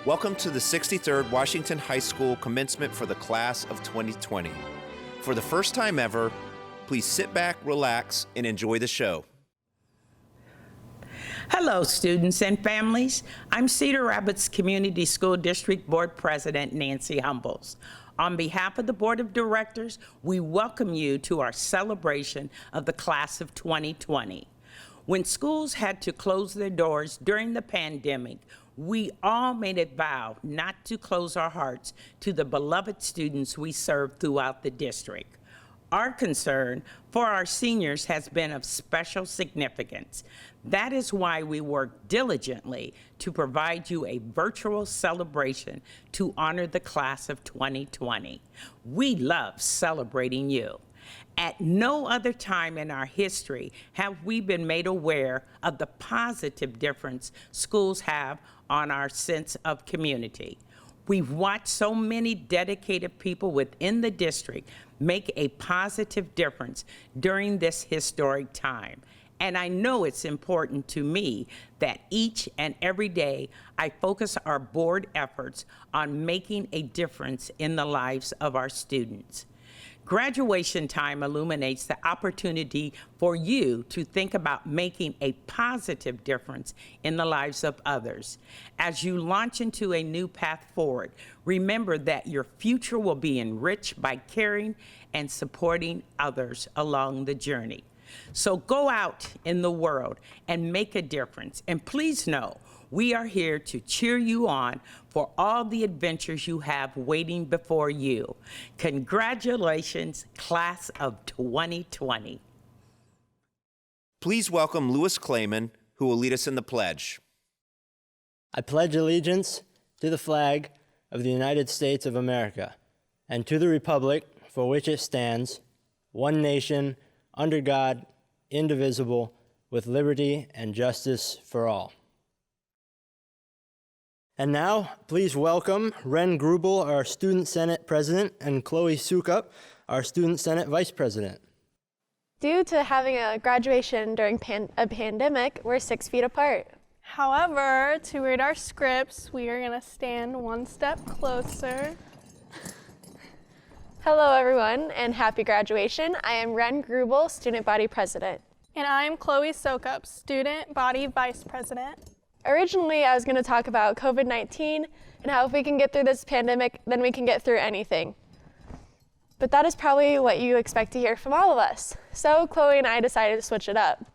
Welcome to the 63rd Washington High School commencement for the class of 2020. For the first time ever, please sit back, relax, and enjoy the show. Hello, students and families. I'm Cedar Rapids Community School District Board President Nancy Humbles. On behalf of the Board of Directors, we welcome you to our celebration of the class of 2020. When schools had to close their doors during the pandemic, we all made a vow not to close our hearts to the beloved students we serve throughout the district. Our concern for our seniors has been of special significance. That is why we work diligently to provide you a virtual celebration to honor the class of 2020. We love celebrating you. At no other time in our history have we been made aware of the positive difference schools have on our sense of community. We've watched so many dedicated people within the district make a positive difference during this historic time. And I know it's important to me that each and every day I focus our board efforts on making a difference in the lives of our students. Graduation time illuminates the opportunity for you to think about making a positive difference in the lives of others. As you launch into a new path forward, remember that your future will be enriched by caring and supporting others along the journey. So go out in the world and make a difference. And please know, we are here to cheer you on for all the adventures you have waiting before you. Congratulations, class of 2020. Please welcome Louis Clayman, who will lead us in the pledge. I pledge allegiance to the flag of the United States of America and to the republic for which it stands, one nation, under God, indivisible, with liberty and justice for all. And now, please welcome Ren Grubel, our Student Senate President, and Chloe Sukup, our Student Senate Vice President. Due to having a graduation during a pandemic, we're 6 feet apart. However, to read our scripts, we are going to stand one step closer. Hello, everyone, and happy graduation. I am Ren Grubel, Student Body President. And I'm Chloe Sukup, Student Body Vice President. Originally, I was going to talk about COVID-19 and how if we can get through this pandemic, then we can get through anything. But that is probably what you expect to hear from all of us. So Chloe and I decided to switch it up.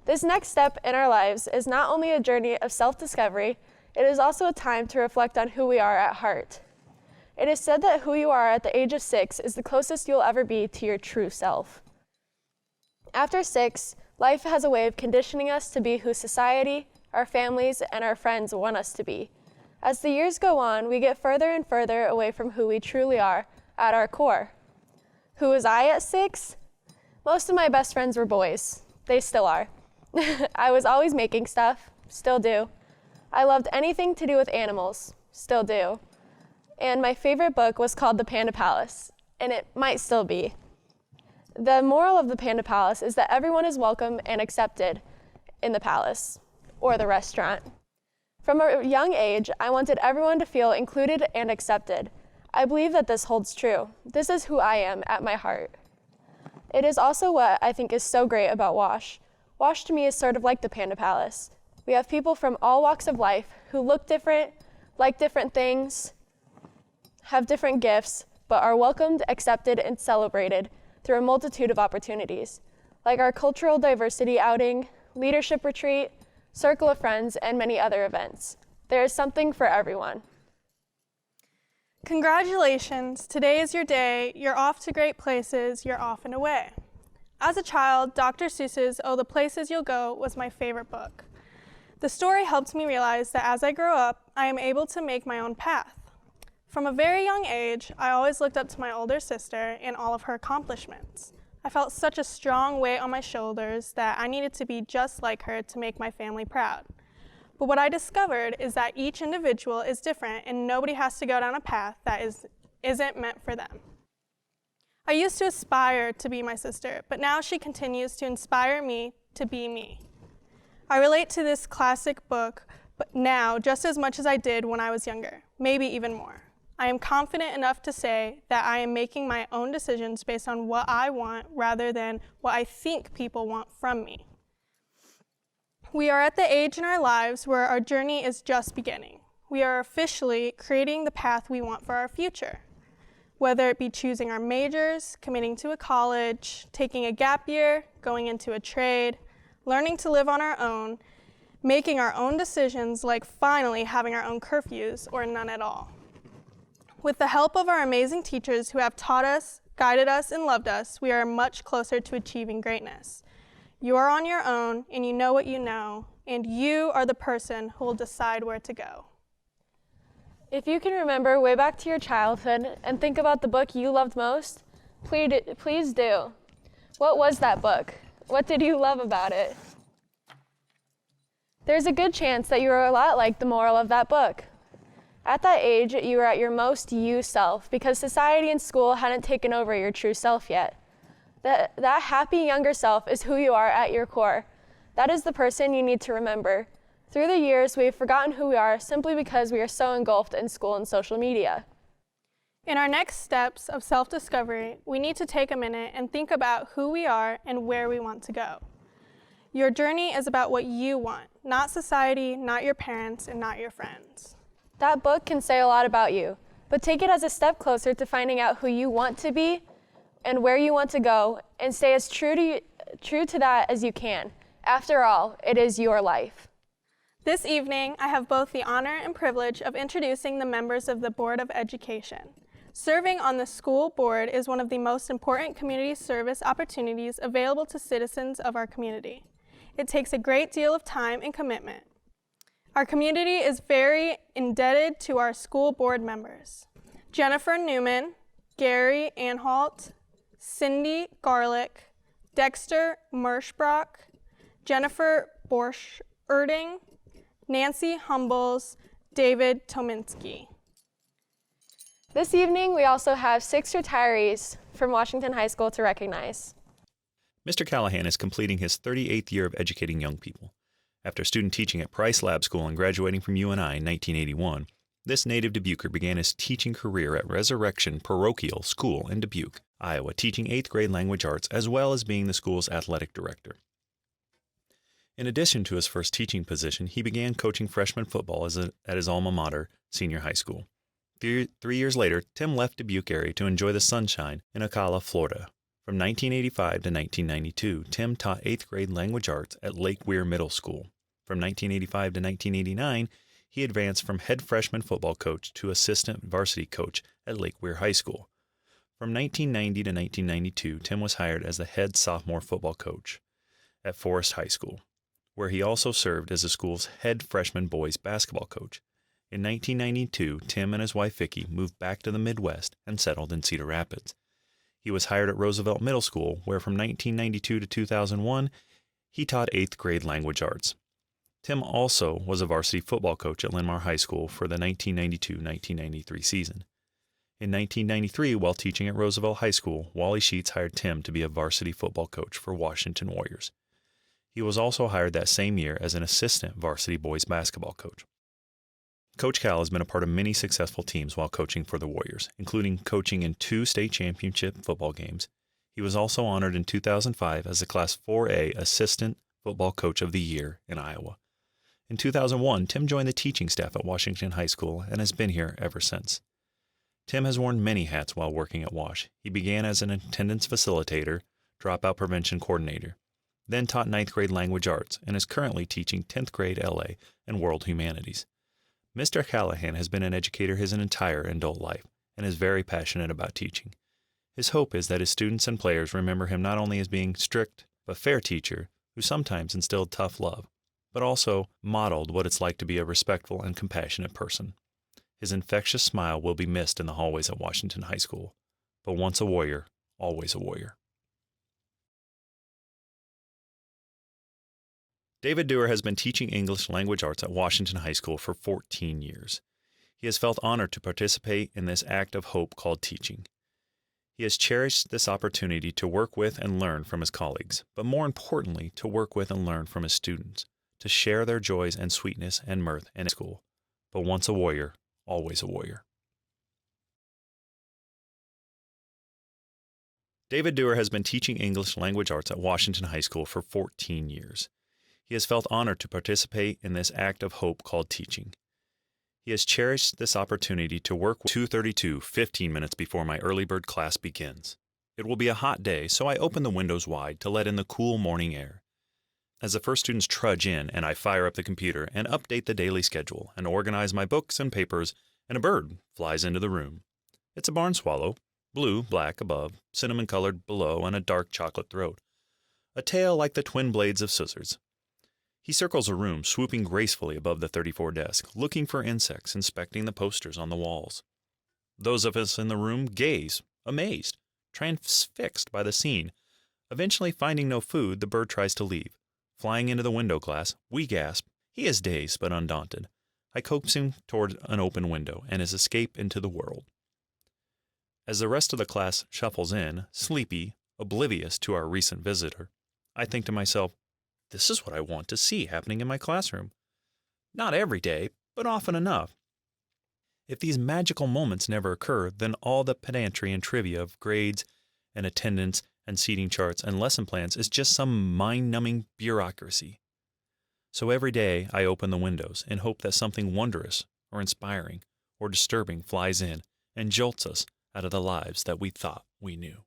This next step in our lives is not only a journey of self-discovery, it is also a time to reflect on who we are at heart. It is said that who you are at the age of 6 is the closest you'll ever be to your true self. After 6, life has a way of conditioning us to be who society, our families, and our friends want us to be. As the years go on, we get further and further away from who we truly are at our core. Who was I at 6? Most of my best friends were boys. They still are. I was always making stuff, still do. I loved anything to do with animals, still do. And my favorite book was called The Panda Palace, and it might still be. The moral of The Panda Palace is that everyone is welcome and accepted in the palace or the restaurant. From a young age, I wanted everyone to feel included and accepted. I believe that this holds true. This is who I am at my heart. It is also what I think is so great about WASH. WASH to me is sort of like the Panda Palace. We have people from all walks of life who look different, like different things, have different gifts, but are welcomed, accepted, and celebrated through a multitude of opportunities, like our cultural diversity outing, leadership retreat, circle of friends, and many other events. There is something for everyone. Congratulations, today is your day. You're off to great places, you're off and away. As a child, Dr. Seuss's Oh, the Places You'll Go was my favorite book. The story helped me realize that as I grow up, I am able to make my own path. From a very young age, I always looked up to my older sister and all of her accomplishments. I felt such a strong weight on my shoulders that I needed to be just like her to make my family proud. But what I discovered is that each individual is different and nobody has to go down a path that isn't meant for them. I used to aspire to be my sister, but now she continues to inspire me to be me. I relate to this classic book but now just as much as I did when I was younger, maybe even more. I am confident enough to say that I am making my own decisions based on what I want rather than what I think people want from me. We are at the age in our lives where our journey is just beginning. We are officially creating the path we want for our future. Whether it be choosing our majors, committing to a college, taking a gap year, going into a trade, learning to live on our own, making our own decisions like finally having our own curfews or none at all. With the help of our amazing teachers who have taught us, guided us, and loved us, we are much closer to achieving greatness. You are on your own, and you know what you know, and you are the person who will decide where to go. If you can remember way back to your childhood and think about the book you loved most, please do. What was that book? What did you love about it? There's a good chance that you are a lot like the moral of that book. At that age, you were at your most you self because society and school hadn't taken over your true self yet. That happy younger self is who you are at your core. That is the person you need to remember. Through the years, we have forgotten who we are simply because we are so engulfed in school and social media. In our next steps of self-discovery, we need to take a minute and think about who we are and where we want to go. Your journey is about what you want, not society, not your parents, and not your friends. That book can say a lot about you, but take it as a step closer to finding out who you want to be and where you want to go, and stay as true to that as you can. After all, it is your life. This evening, I have both the honor and privilege of introducing the members of the Board of Education. Serving on the school board is one of the most important community service opportunities available to citizens of our community. It takes a great deal of time and commitment. Our community is very indebted to our school board members. Jennifer Newman, Gary Anhalt, Cindy Garlick, Dexter Merschbrock, Jennifer Borsch-Erding, Nancy Humbles, David Tominski. This evening, we also have 6 retirees from Washington High School to recognize. Mr. Callahan is completing his 38th year of educating young people. After student teaching at Price Lab School and graduating from UNI in 1981, this native Dubuquer began his teaching career at Resurrection Parochial School in Dubuque, Iowa, teaching 8th grade language arts as well as being the school's athletic director. In addition to his first teaching position, he began coaching freshman football at his alma mater, Senior High School. 3 years later, Tim left Dubuque area to enjoy the sunshine in Ocala, Florida. From 1985 to 1992, Tim taught 8th grade language arts at Lake Weir Middle School. From 1985 to 1989, he advanced from head freshman football coach to assistant varsity coach at Lake Weir High School. From 1990 to 1992, Tim was hired as the head sophomore football coach at Forest High School, where he also served as the school's head freshman boys basketball coach. In 1992, Tim and his wife Vicki moved back to the Midwest and settled in Cedar Rapids. He was hired at Roosevelt Middle School, where from 1992 to 2001, he taught 8th grade language arts. Tim also was a varsity football coach at Linn-Mar High School for the 1992-1993 season. In 1993, while teaching at Roosevelt High School, Wally Sheets hired Tim to be a varsity football coach for Washington Warriors. He was also hired that same year as an assistant varsity boys basketball coach. Coach Cal has been a part of many successful teams while coaching for the Warriors, including coaching in 2 state championship football games. He was also honored in 2005 as the Class 4A Assistant Football Coach of the Year in Iowa. In 2001, Tim joined the teaching staff at Washington High School and has been here ever since. Tim has worn many hats while working at Wash. He began as an attendance facilitator, dropout prevention coordinator, then taught 9th grade language arts, and is currently teaching 10th grade LA and World Humanities. Mr. Callahan has been an educator his entire adult life and is very passionate about teaching. His hope is that his students and players remember him not only as being strict but fair teacher who sometimes instilled tough love, but also modeled what it's like to be a respectful and compassionate person. His infectious smile will be missed in the hallways at Washington High School, but once a warrior, always a warrior. David Dewar has been teaching English language arts at Washington High School for 14 years. He has felt honored to participate in this act of hope called teaching. He has cherished this opportunity to work with and learn from his colleagues, but more importantly, to work with and learn from his students, to share their joys and sweetness and mirth in school. But once a warrior, always a warrior. David Dewar has been teaching English language arts at Washington High School for 14 years. He has felt honored to participate in this act of hope called teaching. He has cherished this opportunity to work 2:32, 15 minutes before my early bird class begins. It will be a hot day, so I open the windows wide to let in the cool morning air. As the first students trudge in and I fire up the computer and update the daily schedule and organize my books and papers, and a bird flies into the room. It's a barn swallow, blue, black above, cinnamon-colored below, and a dark chocolate throat. A tail like the twin blades of scissors. He circles a room, swooping gracefully above the 34 desk, looking for insects, inspecting the posters on the walls. Those of us in the room gaze, amazed, transfixed by the scene. Eventually, finding no food, the bird tries to leave. Flying into the window glass, we gasp. He is dazed but undaunted. I coax him toward an open window and his escape into the world. As the rest of the class shuffles in, sleepy, oblivious to our recent visitor, I think to myself, this is what I want to see happening in my classroom. Not every day, but often enough. If these magical moments never occur, then all the pedantry and trivia of grades and attendance and seating charts and lesson plans is just some mind-numbing bureaucracy. So every day I open the windows in hope that something wondrous or inspiring or disturbing flies in and jolts us out of the lives that we thought we knew.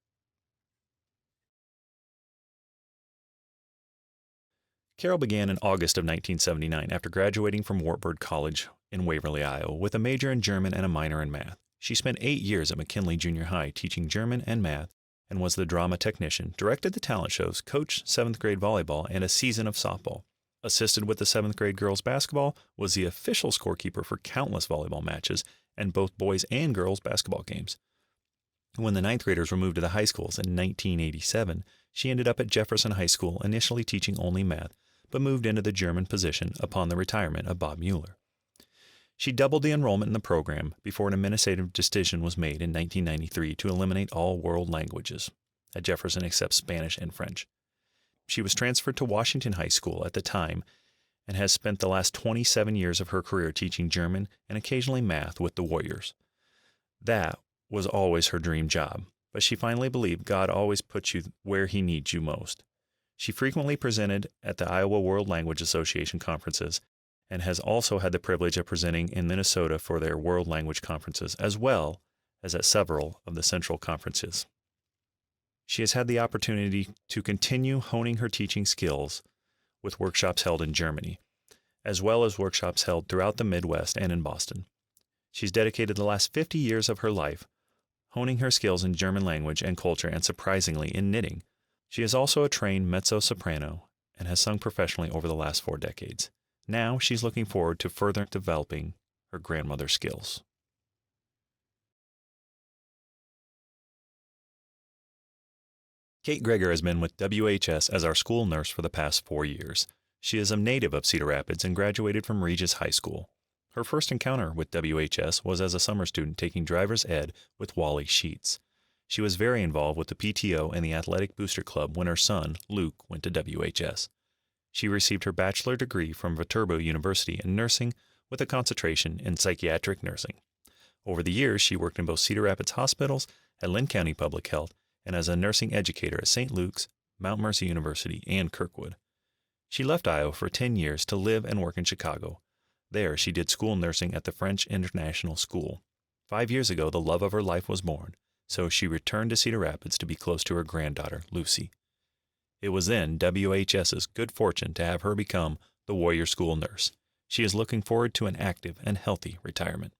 Carol began in August of 1979 after graduating from Wartburg College in Waverly, Iowa, with a major in German and a minor in math. She spent 8 years at McKinley Junior High teaching German and math and was the drama technician, directed the talent shows, coached 7th grade volleyball and a season of softball, assisted with the 7th grade girls basketball, was the official scorekeeper for countless volleyball matches and both boys and girls basketball games. When the 9th graders were moved to the high schools in 1987, she ended up at Jefferson High School, initially teaching only math, but moved into the German position upon the retirement of Bob Mueller. She doubled the enrollment in the program before an administrative decision was made in 1993 to eliminate all world languages at Jefferson except Spanish and French. She was transferred to Washington High School at the time and has spent the last 27 years of her career teaching German and occasionally math with the Warriors. That was always her dream job, but she finally believed God always puts you where He needs you most. She frequently presented at the Iowa World Language Association conferences and has also had the privilege of presenting in Minnesota for their World Language Conferences, as well as at several of the Central Conferences. She has had the opportunity to continue honing her teaching skills with workshops held in Germany, as well as workshops held throughout the Midwest and in Boston. She's dedicated the last 50 years of her life honing her skills in German language and culture and, surprisingly, in knitting. She is also a trained mezzo-soprano and has sung professionally over the last 4 decades. Now she's looking forward to further developing her grandmother's skills. Kate Greger has been with WHS as our school nurse for the past 4 years. She is a native of Cedar Rapids and graduated from Regis High School. Her first encounter with WHS was as a summer student taking driver's ed with Wally Sheets. She was very involved with the PTO and the Athletic Booster Club when her son, Luke, went to WHS. She received her bachelor degree from Viterbo University in nursing with a concentration in psychiatric nursing. Over the years, she worked in both Cedar Rapids hospitals, at Lynn County Public Health, and as a nursing educator at St. Luke's, Mount Mercy University, and Kirkwood. She left Iowa for 10 years to live and work in Chicago. There, she did school nursing at the French International School. 5 years ago, the love of her life was born, so she returned to Cedar Rapids to be close to her granddaughter, Lucy. It was then WHS's good fortune to have her become the Warrior School nurse. She is looking forward to an active and healthy retirement.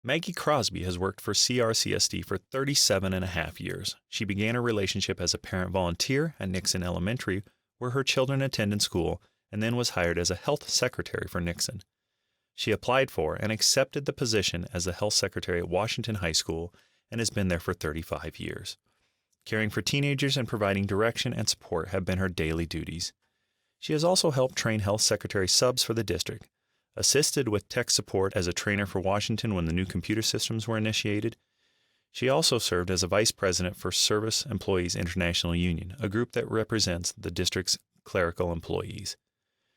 Maggie Crosby has worked for CRCSD for 37 and a half years. She began her relationship as a parent volunteer at Nixon Elementary, where her children attended school, and then was hired as a health secretary for Nixon. She applied for and accepted the position as the health secretary at Washington High School and has been there for 35 years. Caring for teenagers and providing direction and support have been her daily duties. She has also helped train health secretary subs for the district, assisted with tech support as a trainer for Washington when the new computer systems were initiated. She also served as a vice president for Service Employees International Union, a group that represents the district's clerical employees.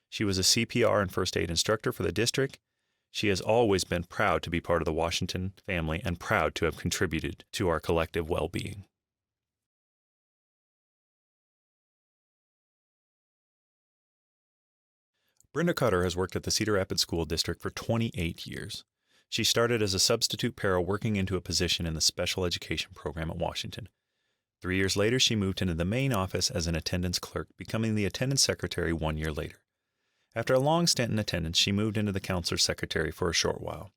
She was a CPR and first aid instructor for the district. She has always been proud to be part of the Washington family and proud to have contributed to our collective well-being. Brenda Cutter has worked at the Cedar Rapids School District for 28 years. She started as a substitute para working into a position in the special education program at Washington. 3 years later, she moved into the main office as an attendance clerk, becoming the attendance secretary 1 year later. After a long stint in attendance, she moved into the counselor secretary for a short while.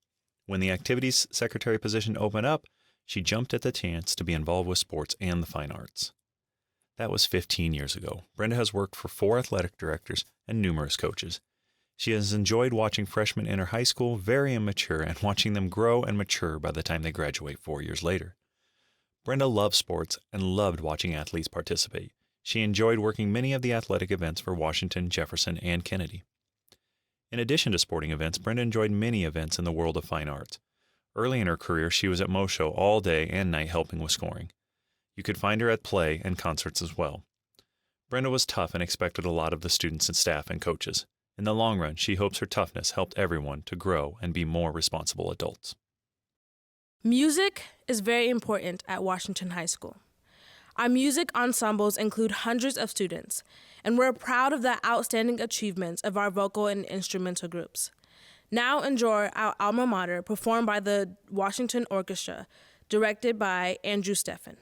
When the activities secretary position opened up, she jumped at the chance to be involved with sports and the fine arts. That was 15 years ago. Brenda has worked for 4 athletic directors and numerous coaches. She has enjoyed watching freshmen enter high school very immature and watching them grow and mature by the time they graduate 4 years later. Brenda loves sports and loved watching athletes participate. She enjoyed working many of the athletic events for Washington, Jefferson, and Kennedy. In addition to sporting events, Brenda enjoyed many events in the world of fine arts. Early in her career, she was at Moshow all day and night helping with scoring. You could find her at play and concerts as well. Brenda was tough and expected a lot of the students and staff and coaches. In the long run, she hopes her toughness helped everyone to grow and be more responsible adults. Music is very important at Washington High School. Our music ensembles include hundreds of students, and we're proud of the outstanding achievements of our vocal and instrumental groups. Now enjoy our alma mater performed by the Washington Orchestra, directed by Andrew Steffen.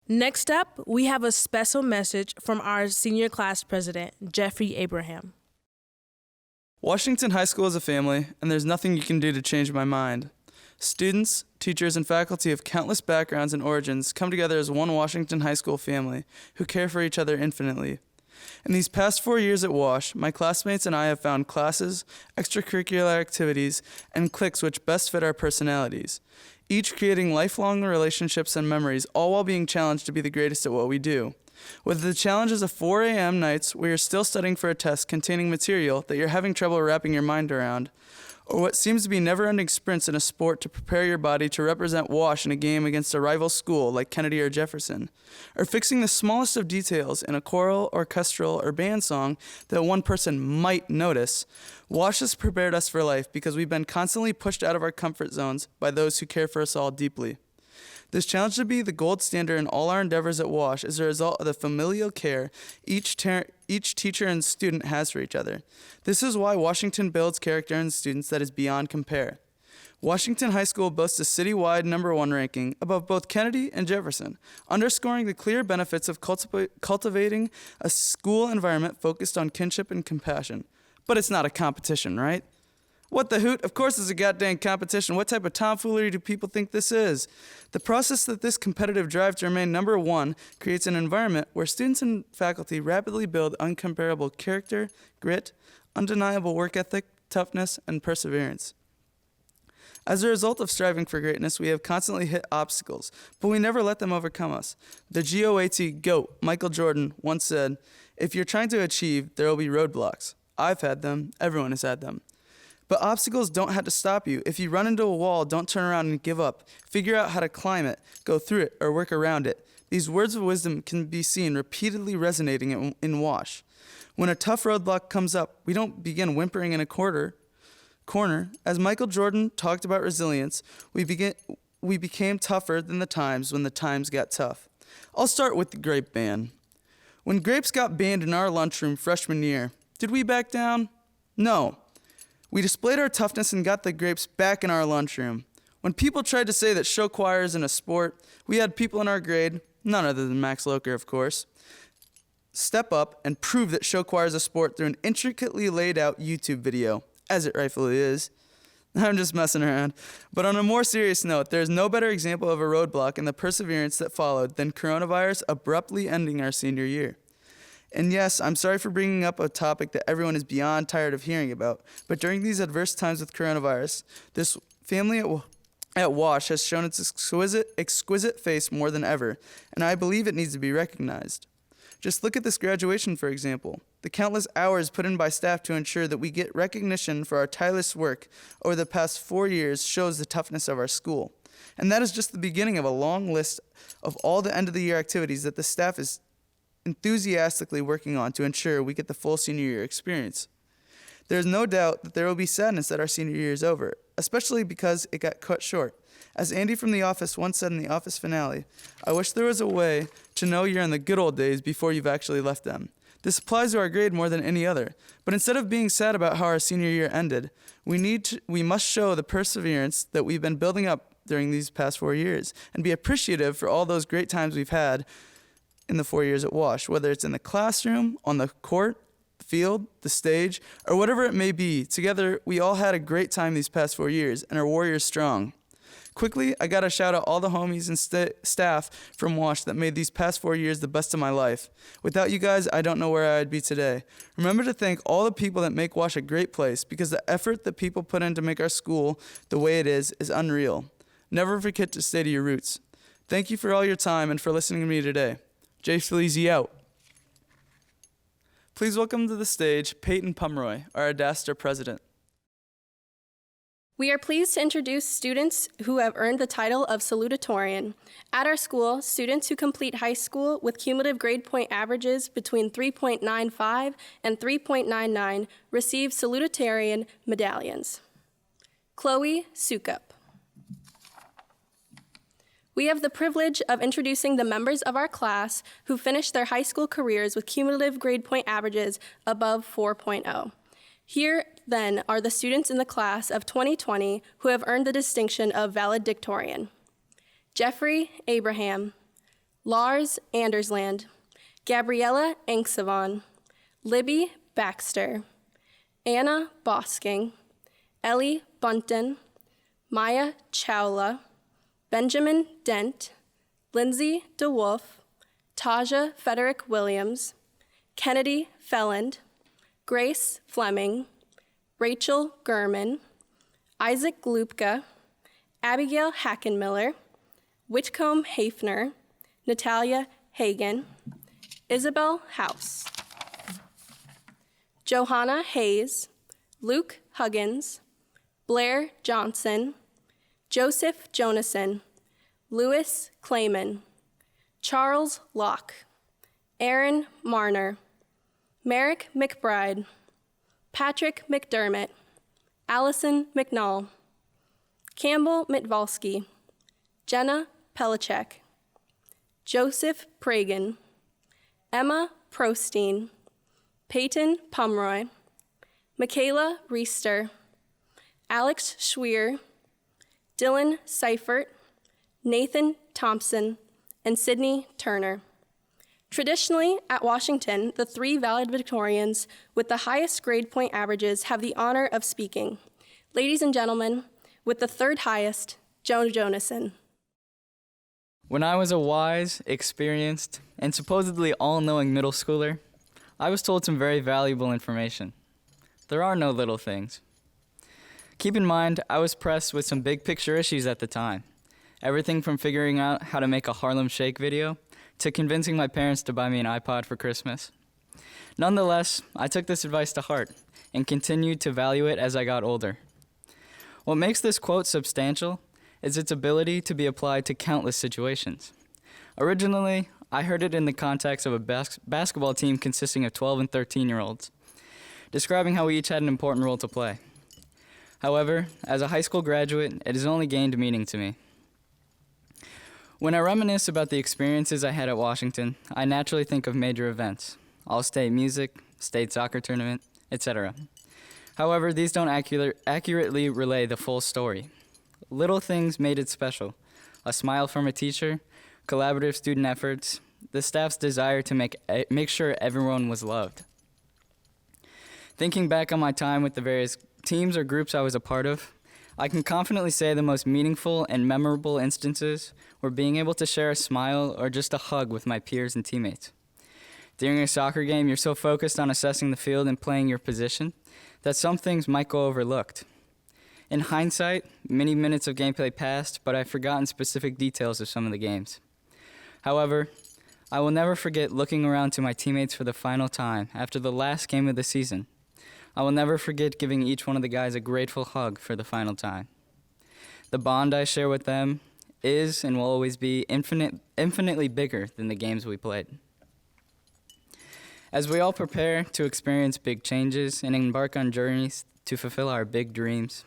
Next up, we have a special message from our senior class president, Jeffrey Abraham. Washington High School is a family, and there's nothing you can do to change my mind. Students, teachers, and faculty of countless backgrounds and origins come together as one Washington High School family who care for each other infinitely. In these past 4 years at Wash, my classmates and I have found classes, extracurricular activities, and cliques which best fit our personalities, each creating lifelong relationships and memories, all while being challenged to be the greatest at what we do. With the challenges of 4 a.m. nights, we are still studying for a test containing material that you're having trouble wrapping your mind around, or what seems to be never-ending sprints in a sport to prepare your body to represent Wash in a game against a rival school like Kennedy or Jefferson, or fixing the smallest of details in a choral, orchestral, or band song that one person might notice. Wash has prepared us for life because we've been constantly pushed out of our comfort zones by those who care for us all deeply. This challenge to be the gold standard in all our endeavors at Wash is a result of the familial care each teacher and student has for each other. This is why Washington builds character in students that is beyond compare. Washington High School boasts a citywide #1 ranking above both Kennedy and Jefferson, underscoring the clear benefits of cultivating a school environment focused on kinship and compassion. But it's not a competition, right? What the hoot? Of course it's a goddamn competition. What type of tomfoolery do people think this is? The process that this competitive drive to remain #1 creates an environment where students and faculty rapidly build uncomparable character, grit, undeniable work ethic, toughness, and perseverance. As a result of striving for greatness, we have constantly hit obstacles, but we never let them overcome us. The GOAT, Michael Jordan, once said, "If you're trying to achieve, there will be roadblocks. I've had them. Everyone has had them. But obstacles don't have to stop you. If you run into a wall, don't turn around and give up. Figure out how to climb it, go through it, or work around it." These words of wisdom can be seen repeatedly resonating in Wash. When a tough roadblock comes up, we don't begin whimpering in a corner. As Michael Jordan talked about resilience, we became tougher than the times when the times got tough. I'll start with the grape ban. When grapes got banned in our lunchroom freshman year, did we back down? No. We displayed our toughness and got the grapes back in our lunchroom. When people tried to say that show choir isn't a sport, we had people in our grade, none other than Max Locher, of course, step up and prove that show choir is a sport through an intricately laid out YouTube video, as it rightfully is. I'm just messing around. But on a more serious note, there's no better example of a roadblock and the perseverance that followed than coronavirus abruptly ending our senior year. And yes, I'm sorry for bringing up a topic that everyone is beyond tired of hearing about, but during these adverse times with coronavirus, this family at Wash has shown its exquisite face more than ever, and I believe it needs to be recognized. Just look at this graduation, for example. The countless hours put in by staff to ensure that we get recognition for our tireless work over the past 4 years shows the toughness of our school. And that is just the beginning of a long list of all the end-of-the-year activities that the staff is enthusiastically working on to ensure we get the full senior year experience. There is no doubt that there will be sadness that our senior year is over, especially because it got cut short. As Andy from The Office once said in the Office finale, "I wish there was a way to know you're in the good old days before you've actually left them." This applies to our grade more than any other, but instead of being sad about how our senior year ended, we must show the perseverance that we've been building up during these past 4 years and be appreciative for all those great times we've had in the 4 years at Wash, whether it's in the classroom, on the court, the field, the stage, or whatever it may be. Together, we all had a great time these past 4 years and are warriors strong. Quickly, I gotta shout out all the homies and staff from Wash that made these past 4 years the best of my life. Without you guys, I don't know where I'd be today. Remember to thank all the people that make Wash a great place, because the effort that people put in to make our school the way it is unreal. Never forget to stay to your roots. Thank you for all your time and for listening to me today. Jay Fleazy out. Please welcome to the stage Peyton Pomeroy, our Adaster president. We are pleased to introduce students who have earned the title of salutatorian. At our school, students who complete high school with cumulative grade point averages between 3.95 and 3.99 receive salutatorian medallions. Chloe Sukup. We have the privilege of introducing the members of our class who finished their high school careers with cumulative grade point averages above 4.0. Here, then, are the students in the class of 2020 who have earned the distinction of Valedictorian. Jeffrey Abraham, Lars Andersland, Gabriella Angsavon, Libby Baxter, Anna Bosking, Ellie Bunton, Maya Chawla, Benjamin Dent, Lindsay DeWolf, Taja Frederick Williams, Kennedy Felland, Grace Fleming, Rachel Gurman, Isaac Lupka, Abigail Hackenmiller, Whitcomb Hafner, Natalia Hagan, Isabel House, Johanna Hayes, Luke Huggins, Blair Johnson, Joseph Jonason, Louis Clayman, Charles Locke, Aaron Marner, Merrick McBride, Patrick McDermott, Allison McNall, Campbell Mitvalski, Jenna Pelichek, Joseph Pragan, Emma Prostein, Peyton Pomeroy, Michaela Reister, Alex Schweer, Dylan Seifert, Nathan Thompson, and Sydney Turner. Traditionally, at Washington, the 3 valedictorians with the highest grade point averages have the honor of speaking. Ladies and gentlemen, with the 3rd highest, Joan Jonason. When I was a wise, experienced, and supposedly all-knowing middle schooler, I was told some very valuable information. There are no little things. Keep in mind, I was pressed with some big picture issues at the time. Everything from figuring out how to make a Harlem Shake video to convincing my parents to buy me an iPod for Christmas. Nonetheless, I took this advice to heart and continued to value it as I got older. What makes this quote substantial is its ability to be applied to countless situations. Originally, I heard it in the context of a basketball team consisting of 12 and 13-year-olds, describing how we each had an important role to play. However, as a high school graduate, it has only gained meaning to me. When I reminisce about the experiences I had at Washington, I naturally think of major events, all-state music, state soccer tournament, etc. However, these don't accurately relay the full story. Little things made it special. A smile from a teacher, collaborative student efforts, the staff's desire to make sure everyone was loved. Thinking back on my time with the various teams or groups I was a part of, I can confidently say the most meaningful and memorable instances were being able to share a smile or just a hug with my peers and teammates. During a soccer game, you're so focused on assessing the field and playing your position that some things might go overlooked. In hindsight, many minutes of gameplay passed, but I've forgotten specific details of some of the games. However, I will never forget looking around to my teammates for the final time after the last game of the season. I will never forget giving each one of the guys a grateful hug for the final time. The bond I share with them is and will always be infinitely bigger than the games we played. As we all prepare to experience big changes and embark on journeys to fulfill our big dreams,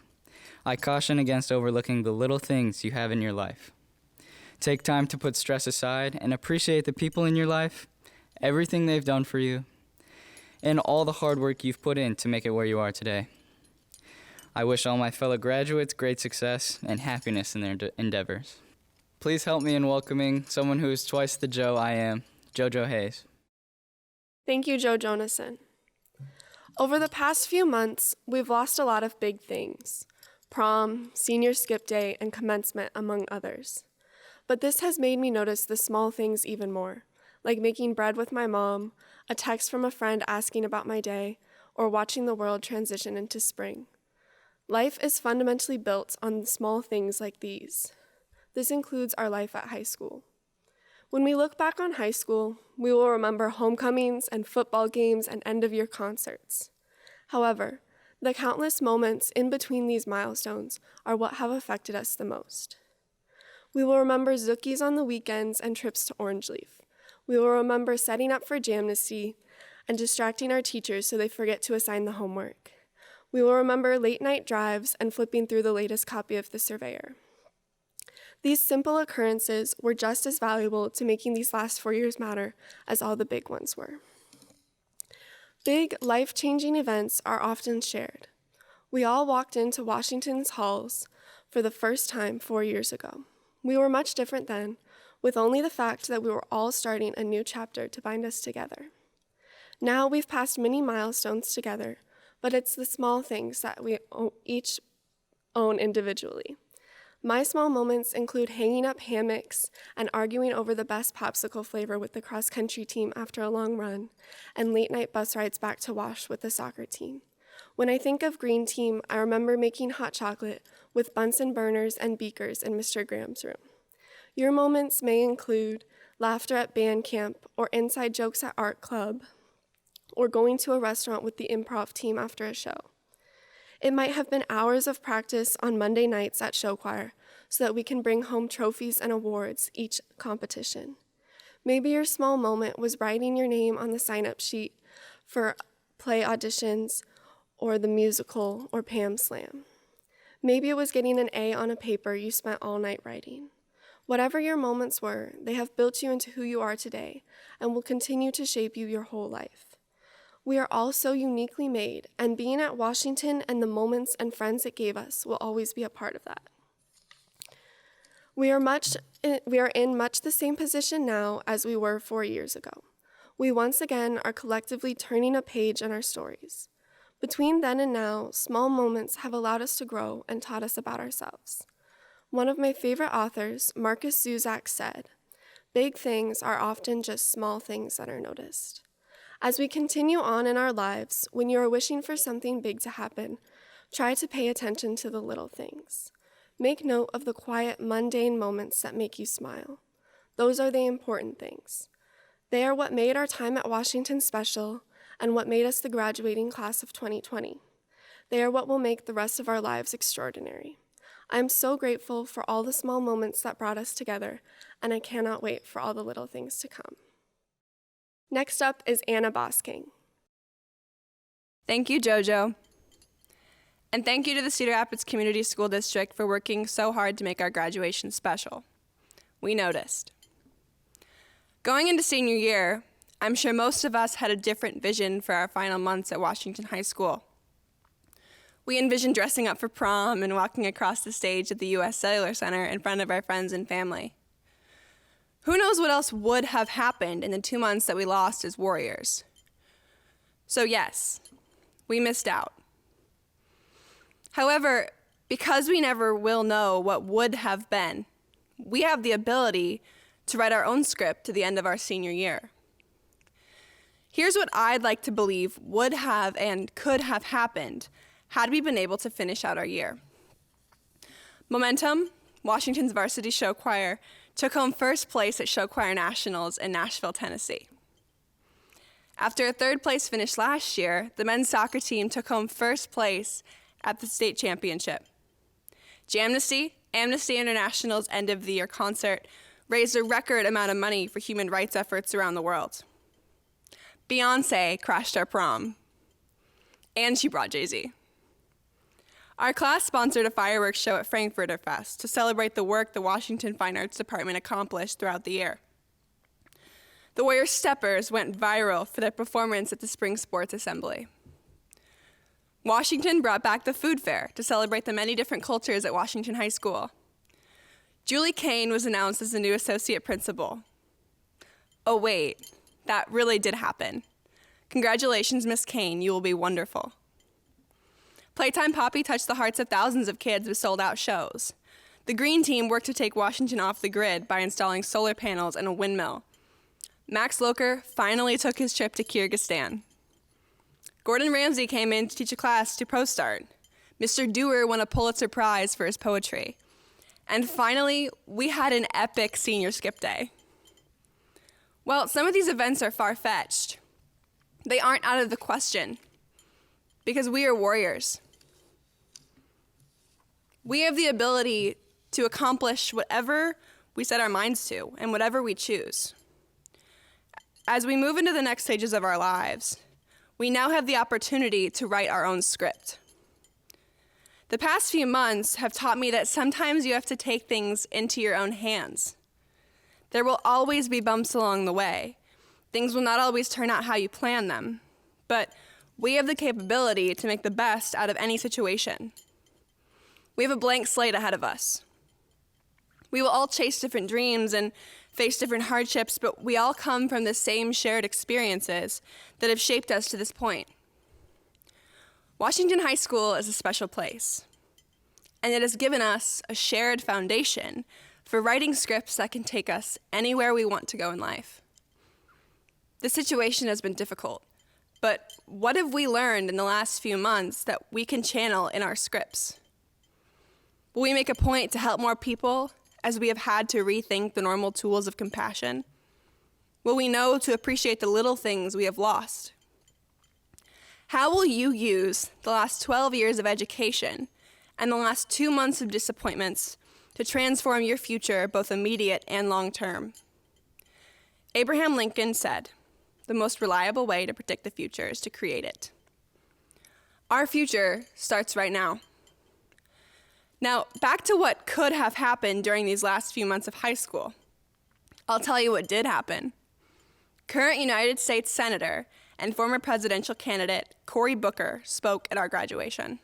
I caution against overlooking the little things you have in your life. Take time to put stress aside and appreciate the people in your life, everything they've done for you, and all the hard work you've put in to make it where you are today. I wish all my fellow graduates great success and happiness in their endeavors. Please help me in welcoming someone who is twice the Joe I am, JoJo Hayes. Thank you, Joe Jonason. Over the past few months, we've lost a lot of big things: prom, senior skip day, and commencement, among others. But this has made me notice the small things even more, like making bread with my mom, a text from a friend asking about my day, or watching the world transition into spring. Life is fundamentally built on small things like these. This includes our life at high school. When we look back on high school, we will remember homecomings and football games and end-of-year concerts. However, the countless moments in between these milestones are what have affected us the most. We will remember Zookies on the weekends and trips to Orange Leaf. We will remember setting up for Jamnesty and distracting our teachers so they forget to assign the homework. We will remember late-night drives and flipping through the latest copy of The Surveyor. These simple occurrences were just as valuable to making these last 4 years matter as all the big ones were. Big, life-changing events are often shared. We all walked into Washington's halls for the first time 4 years ago. We were much different then, with only the fact that we were all starting a new chapter to bind us together. Now we've passed many milestones together, but it's the small things that we each own individually, My small moments include hanging up hammocks and arguing over the best popsicle flavor with the cross-country team after a long run, and late-night bus rides back to Wash with the soccer team. When I think of Green Team, I remember making hot chocolate with Bunsen burners and beakers in Mr. Graham's room. Your moments may include laughter at band camp, or inside jokes at art club, or going to a restaurant with the improv team after a show. It might have been hours of practice on Monday nights at show choir so that we can bring home trophies and awards each competition. Maybe your small moment was writing your name on the sign-up sheet for play auditions or the musical or Pam Slam. Maybe it was getting an A on a paper you spent all night writing. Whatever your moments were, they have built you into who you are today and will continue to shape you your whole life. We are all so uniquely made, and being at Washington and the moments and friends it gave us will always be a part of that. We are in much the same position now as we were 4 years ago. We once again are collectively turning a page in our stories. Between then and now, small moments have allowed us to grow and taught us about ourselves. One of my favorite authors, Marcus Zuzak, said, "Big things are often just small things that are noticed." As we continue on in our lives, when you are wishing for something big to happen, try to pay attention to the little things. Make note of the quiet, mundane moments that make you smile. Those are the important things. They are what made our time at Washington special and what made us the graduating class of 2020. They are what will make the rest of our lives extraordinary. I am so grateful for all the small moments that brought us together, and I cannot wait for all the little things to come. Next up is Anna Bosking. Thank you, JoJo. And thank you to the Cedar Rapids Community School District for working so hard to make our graduation special. We noticed. Going into senior year, I'm sure most of us had a different vision for our final months at Washington High School. We envisioned dressing up for prom and walking across the stage at the U.S. Cellular Center in front of our friends and family. Who knows what else would have happened in the 2 months that we lost as Warriors? So yes, we missed out. However, because we never will know what would have been, we have the ability to write our own script to the end of our senior year. Here's what I'd like to believe would have and could have happened had we been able to finish out our year. Momentum, Washington's varsity show choir, took home first place at Show Choir Nationals in Nashville, Tennessee. After a third place finish last year, the men's soccer team took home first place at the state championship. Jamnesty, Amnesty International's end of the year concert, raised a record amount of money for human rights efforts around the world. Beyonce crashed our prom, and she brought Jay-Z. Our class sponsored a fireworks show at Frankfurter Fest to celebrate the work the Washington Fine Arts Department accomplished throughout the year. The Warrior Steppers went viral for their performance at the Spring Sports Assembly. Washington brought back the food fair to celebrate the many different cultures at Washington High School. Julie Kane was announced as the new associate principal. Oh wait, that really did happen. Congratulations, Miss Kane, you will be wonderful. Playtime Poppy touched the hearts of thousands of kids with sold-out shows. The Green Team worked to take Washington off the grid by installing solar panels and a windmill. Max Locher finally took his trip to Kyrgyzstan. Gordon Ramsay came in to teach a class to ProStart. Mr. Dewar won a Pulitzer Prize for his poetry. And finally, we had an epic senior skip day. Well, some of these events are far-fetched. They aren't out of the question, because we are warriors. We have the ability to accomplish whatever we set our minds to and whatever we choose. As we move into the next stages of our lives, we now have the opportunity to write our own script. The past few months have taught me that sometimes you have to take things into your own hands. There will always be bumps along the way. Things will not always turn out how you plan them, but we have the capability to make the best out of any situation. We have a blank slate ahead of us. We will all chase different dreams and face different hardships, but we all come from the same shared experiences that have shaped us to this point. Washington High School is a special place. and it has given us a shared foundation for writing scripts that can take us anywhere we want to go in life. The situation has been difficult, but what have we learned in the last few months that we can channel in our scripts? Will we make a point to help more people as we have had to rethink the normal tools of compassion? Will we know to appreciate the little things we have lost? How will you use the last 12 years of education and the last 2 months of disappointments to transform your future, both immediate and long-term? Abraham Lincoln said, "The most reliable way to predict the future is to create it." Our future starts right now. Now, back to what could have happened during these last few months of high school. I'll tell you what did happen. Current United States Senator and former presidential candidate Cory Booker spoke at our graduation.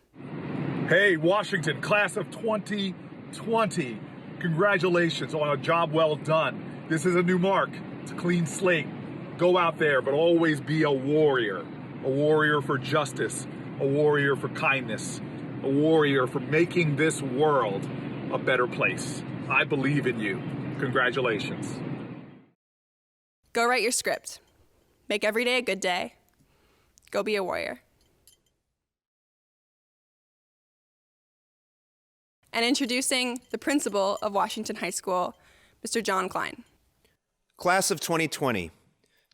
Hey, Washington, class of 2020. Congratulations on a job well done. This is a new mark. It's a clean slate. Go out there, but always be a warrior for justice, a warrior for kindness, a warrior for making this world a better place. I believe in you. Congratulations. Go write your script. Make every day a good day. Go be a warrior. And introducing the principal of Washington High School, Mr. John Klein. Class of 2020,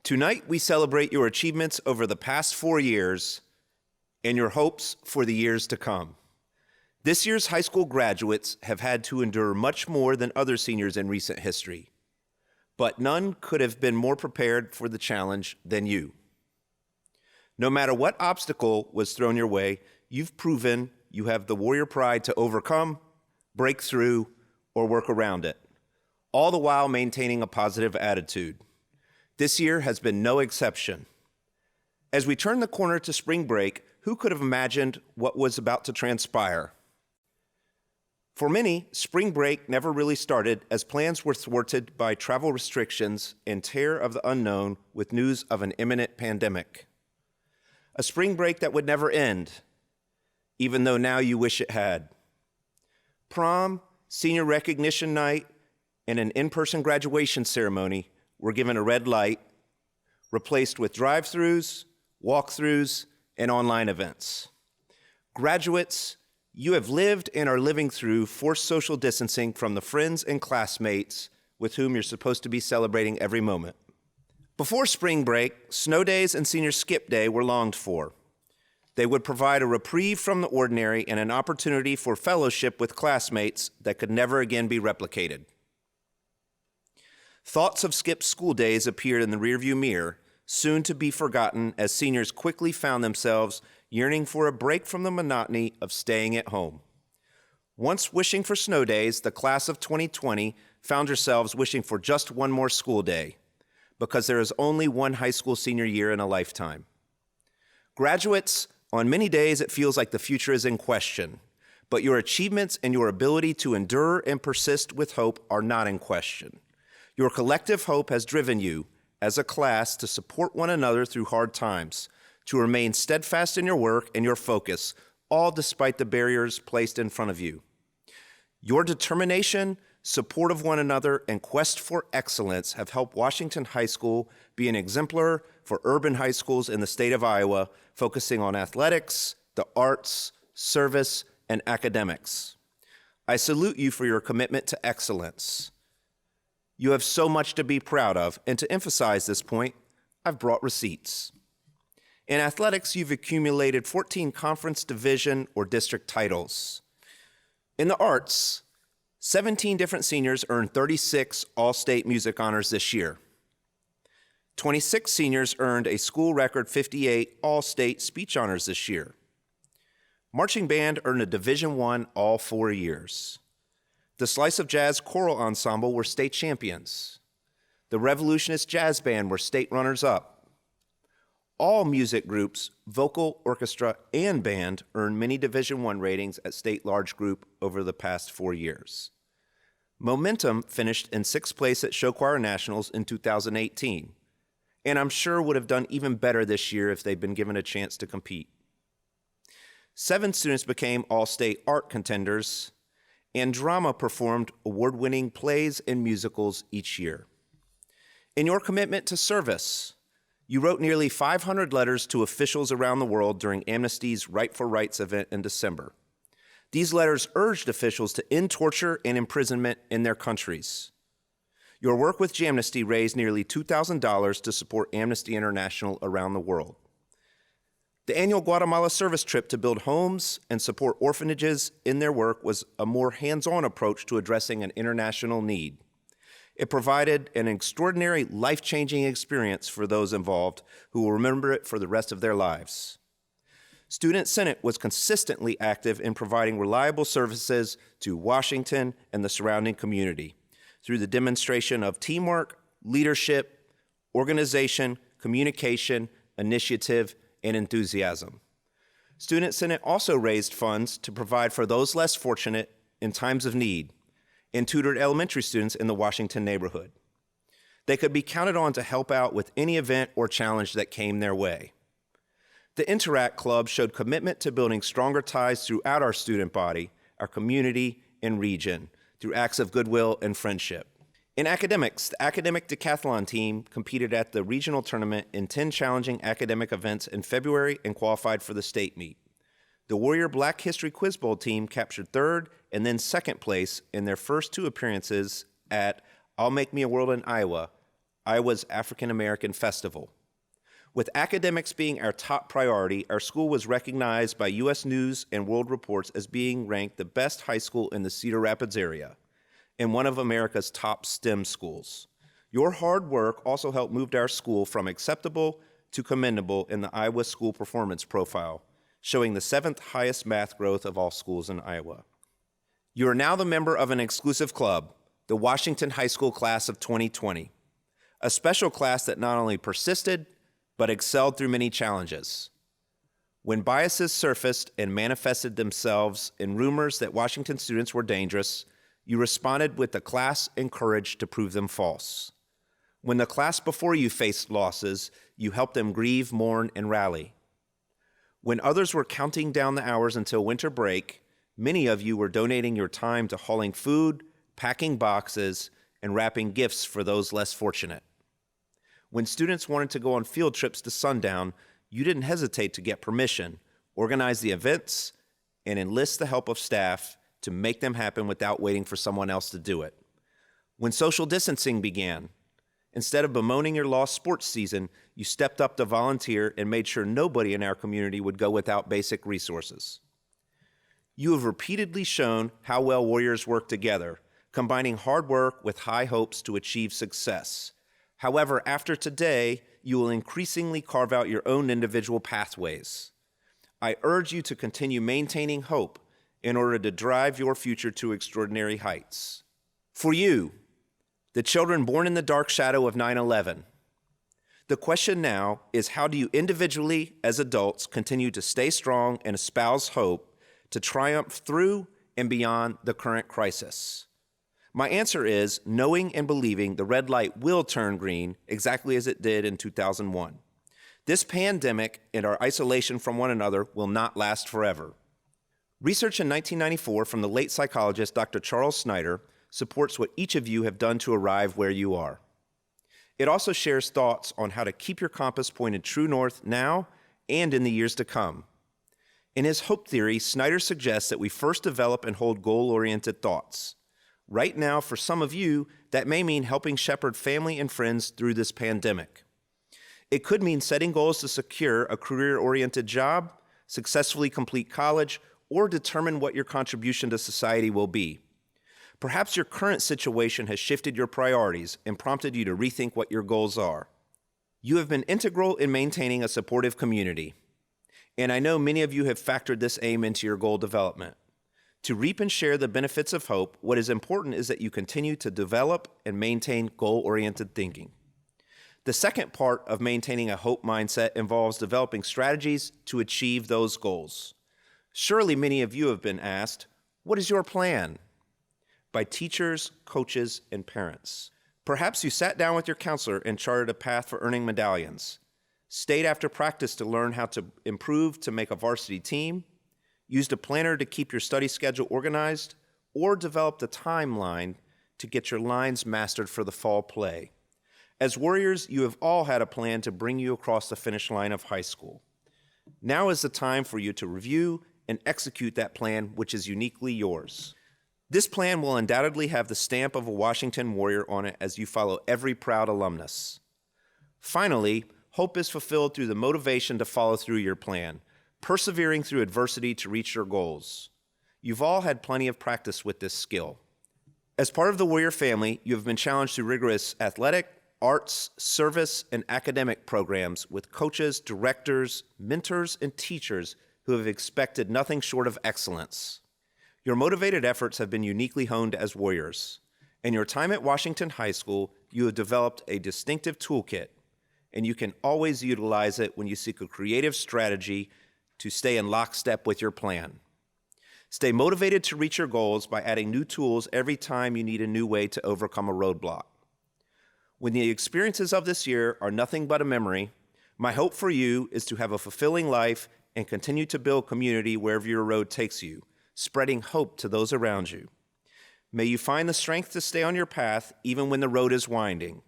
tonight we celebrate your achievements over the past 4 years and your hopes for the years to come. This year's high school graduates have had to endure much more than other seniors in recent history, but none could have been more prepared for the challenge than you. No matter what obstacle was thrown your way, you've proven you have the warrior pride to overcome, break through, or work around it, all the while maintaining a positive attitude. This year has been no exception. As we turn the corner to spring break, who could have imagined what was about to transpire? For many, spring break never really started as plans were thwarted by travel restrictions and terror of the unknown with news of an imminent pandemic. A spring break that would never end, even though now you wish it had. Prom, senior recognition night, and an in-person graduation ceremony were given a red light, replaced with drive-thrus, walk-throughs, and online events. Graduates, you have lived and are living through forced social distancing from the friends and classmates with whom you're supposed to be celebrating every moment. Before spring break, snow days and senior skip day were longed for. They would provide a reprieve from the ordinary and an opportunity for fellowship with classmates that could never again be replicated. Thoughts of skipped school days appeared in the rearview mirror, soon to be forgotten as seniors quickly found themselves yearning for a break from the monotony of staying at home. Once wishing for snow days, the class of 2020 found yourselves wishing for just one more school day, because there is only one high school senior year in a lifetime. Graduates, on many days it feels like the future is in question, but your achievements and your ability to endure and persist with hope are not in question. Your collective hope has driven you, as a class, to support one another through hard times, to remain steadfast in your work and your focus, all despite the barriers placed in front of you. Your determination, support of one another, and quest for excellence have helped Washington High School be an exemplar for urban high schools in the state of Iowa, focusing on athletics, the arts, service, and academics. I salute you for your commitment to excellence. You have so much to be proud of, and to emphasize this point, I've brought receipts. In athletics, you've accumulated 14 conference, division, or district titles. In the arts, 17 different seniors earned 36 all-state music honors this year. 26 seniors earned a school record 58 all-state speech honors this year. Marching band earned a Division I all 4 years. The Slice of Jazz Choral Ensemble were state champions. The Revolutionist Jazz Band were state runners-up. All music groups, vocal, orchestra, and band earned many Division I ratings at state large group over the past 4 years. Momentum finished in 6th place at Show Choir Nationals in 2018, and I'm sure would have done even better this year if they'd been given a chance to compete. 7 students became all-state art contenders, and drama performed award-winning plays and musicals each year. In your commitment to service, you wrote nearly 500 letters to officials around the world during Amnesty's Right for Rights event in December. These letters urged officials to end torture and imprisonment in their countries. Your work with Jamnesty raised nearly $2,000 to support Amnesty International around the world. The annual Guatemala service trip to build homes and support orphanages in their work was a more hands-on approach to addressing an international need. It provided an extraordinary, life-changing experience for those involved who will remember it for the rest of their lives. Student Senate was consistently active in providing reliable services to Washington and the surrounding community through the demonstration of teamwork, leadership, organization, communication, initiative, and enthusiasm. Student Senate also raised funds to provide for those less fortunate in times of need and tutored elementary students in the Washington neighborhood. They could be counted on to help out with any event or challenge that came their way. The Interact Club showed commitment to building stronger ties throughout our student body, our community, and region through acts of goodwill and friendship. In academics, the academic decathlon team competed at the regional tournament in 10 challenging academic events in February and qualified for the state meet. The Warrior Black History Quiz Bowl team captured 3rd and then 2nd place in their first 2 appearances at I'll Make Me a World in Iowa, Iowa's African American Festival. With academics being our top priority, our school was recognized by U.S. News and World Reports as being ranked the best high school in the Cedar Rapids area and one of America's top STEM schools. Your hard work also helped move our school from acceptable to commendable in the Iowa School Performance Profile, showing the 7th highest math growth of all schools in Iowa. You are now the member of an exclusive club, the Washington High School Class of 2020, a special class that not only persisted, but excelled through many challenges. When biases surfaced and manifested themselves in rumors that Washington students were dangerous, you responded with the class and courage to prove them false. When the class before you faced losses, you helped them grieve, mourn, and rally. When others were counting down the hours until winter break, many of you were donating your time to hauling food, packing boxes, and wrapping gifts for those less fortunate. When students wanted to go on field trips to Sundown, you didn't hesitate to get permission, organize the events, and enlist the help of staff to make them happen without waiting for someone else to do it. When social distancing began, instead of bemoaning your lost sports season, you stepped up to volunteer and made sure nobody in our community would go without basic resources. You have repeatedly shown how well Warriors work together, combining hard work with high hopes to achieve success. However, after today, you will increasingly carve out your own individual pathways. I urge you to continue maintaining hope in order to drive your future to extraordinary heights. For you, the children born in the dark shadow of 9/11, the question now is, how do you individually, as adults, continue to stay strong and espouse hope to triumph through and beyond the current crisis? My answer is knowing and believing the red light will turn green exactly as it did in 2001. This pandemic and our isolation from one another will not last forever. Research in 1994 from the late psychologist Dr. Charles Snyder supports what each of you have done to arrive where you are. It also shares thoughts on how to keep your compass pointed true north now and in the years to come. In his hope theory, Snyder suggests that we first develop and hold goal-oriented thoughts. Right now, for some of you, that may mean helping shepherd family and friends through this pandemic. It could mean setting goals to secure a career-oriented job, successfully complete college, or determine what your contribution to society will be. Perhaps your current situation has shifted your priorities and prompted you to rethink what your goals are. You have been integral in maintaining a supportive community, and I know many of you have factored this aim into your goal development. To reap and share the benefits of hope, what is important is that you continue to develop and maintain goal-oriented thinking. The second part of maintaining a hope mindset involves developing strategies to achieve those goals. Surely many of you have been asked, what is your plan? By teachers, coaches, and parents. Perhaps you sat down with your counselor and charted a path for earning medallions, stayed after practice to learn how to improve to make a varsity team, used a planner to keep your study schedule organized, or developed a timeline to get your lines mastered for the fall play. As Warriors, you have all had a plan to bring you across the finish line of high school. Now is the time for you to review and execute that plan, which is uniquely yours. This plan will undoubtedly have the stamp of a Washington Warrior on it as you follow every proud alumnus. Finally, hope is fulfilled through the motivation to follow through your plan, persevering through adversity to reach your goals. You've all had plenty of practice with this skill. As part of the Warrior family, you have been challenged through rigorous athletic, arts, service, and academic programs with coaches, directors, mentors, and teachers who have expected nothing short of excellence. Your motivated efforts have been uniquely honed as Warriors. In your time at Washington High School, you have developed a distinctive toolkit, and you can always utilize it when you seek a creative strategy to stay in lockstep with your plan. Stay motivated to reach your goals by adding new tools every time you need a new way to overcome a roadblock. When the experiences of this year are nothing but a memory, my hope for you is to have a fulfilling life and continue to build community wherever your road takes you, spreading hope to those around you. May you find the strength to stay on your path even when the road is winding,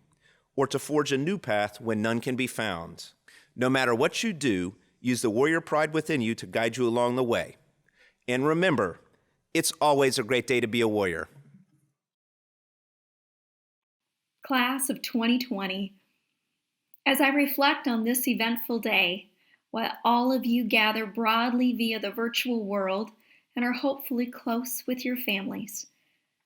or to forge a new path when none can be found. No matter what you do, use the warrior pride within you to guide you along the way. And remember, it's always a great day to be a warrior. Class of 2020, as I reflect on this eventful day, while all of you gather broadly via the virtual world and are hopefully close with your families,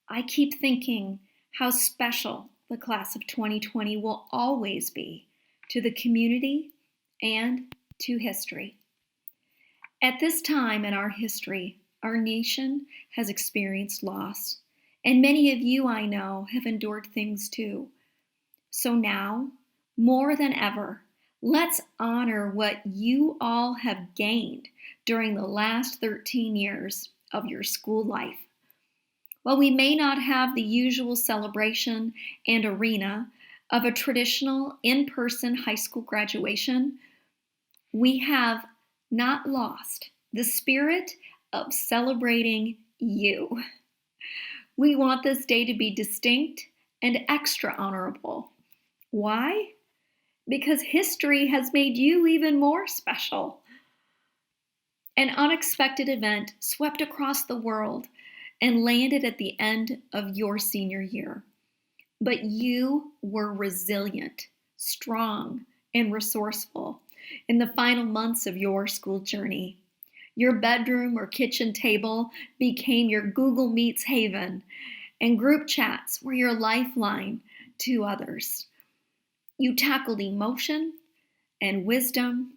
I keep thinking how special the class of 2020 will always be to the community and to history. At this time in our history, our nation has experienced loss, and many of you I know have endured things too. So now, more than ever, let's honor what you all have gained during the last 13 years of your school life. While we may not have the usual celebration and arena of a traditional in-person high school graduation, we have not lost the spirit of celebrating you. We want this day to be distinct and extra honorable. Why? Because history has made you even more special. An unexpected event swept across the world and landed at the end of your senior year. But you were resilient, strong, and resourceful in the final months of your school journey. Your bedroom or kitchen table became your Google Meets haven, and group chats were your lifeline to others. You tackled emotion and wisdom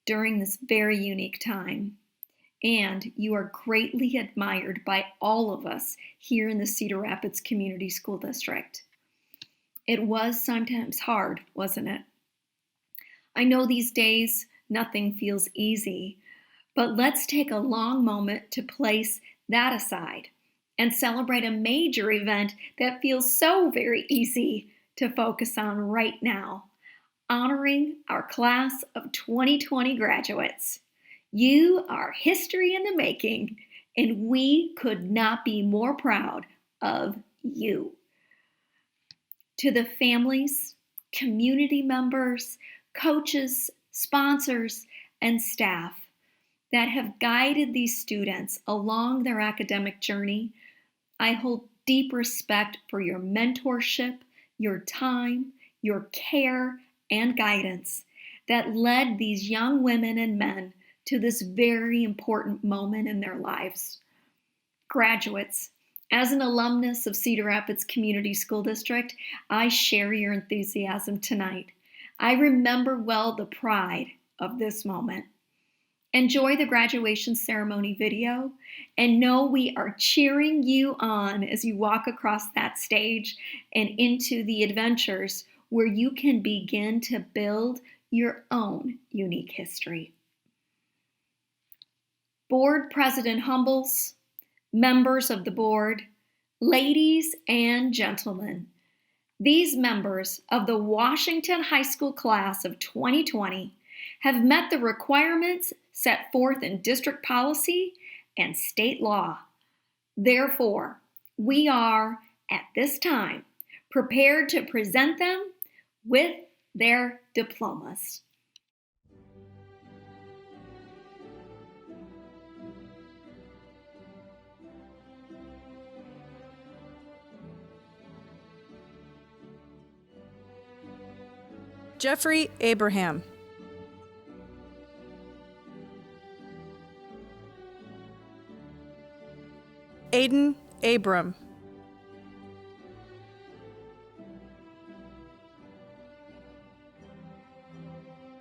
during this very unique time, and you are greatly admired by all of us here in the Cedar Rapids Community School District. It was sometimes hard, wasn't it? I know these days nothing feels easy, but let's take a long moment to place that aside and celebrate a major event that feels so very easy to focus on right now, honoring our class of 2020 graduates. You are history in the making, and we could not be more proud of you. To the families, community members, coaches, sponsors, and staff that have guided these students along their academic journey, I hold deep respect for your mentorship, your time, your care, and guidance that led these young women and men to this very important moment in their lives. Graduates, as an alumnus of Cedar Rapids Community School District, I share your enthusiasm tonight. I remember well the pride of this moment. Enjoy the graduation ceremony video and know we are cheering you on as you walk across that stage and into the adventures where you can begin to build your own unique history. Board President Humbles, members of the board, ladies and gentlemen, these members of the Washington High School class of 2020 have met the requirements set forth in district policy and state law. Therefore, we are, at this time, prepared to present them with their diplomas. Jeffrey Abraham. Aiden Abram.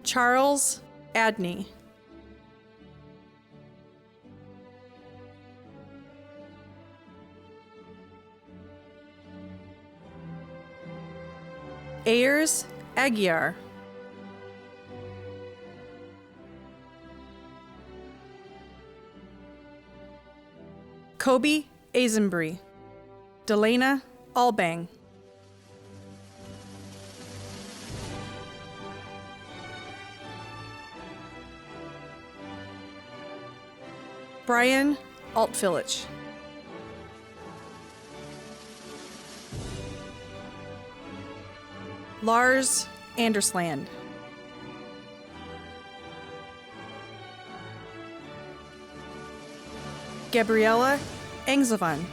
Charles Adney. Ayers Aguiar. Kobe Azenbury. Delana Albang. Brian Altfilich. Lars Andersland. Gabriella Engselvan.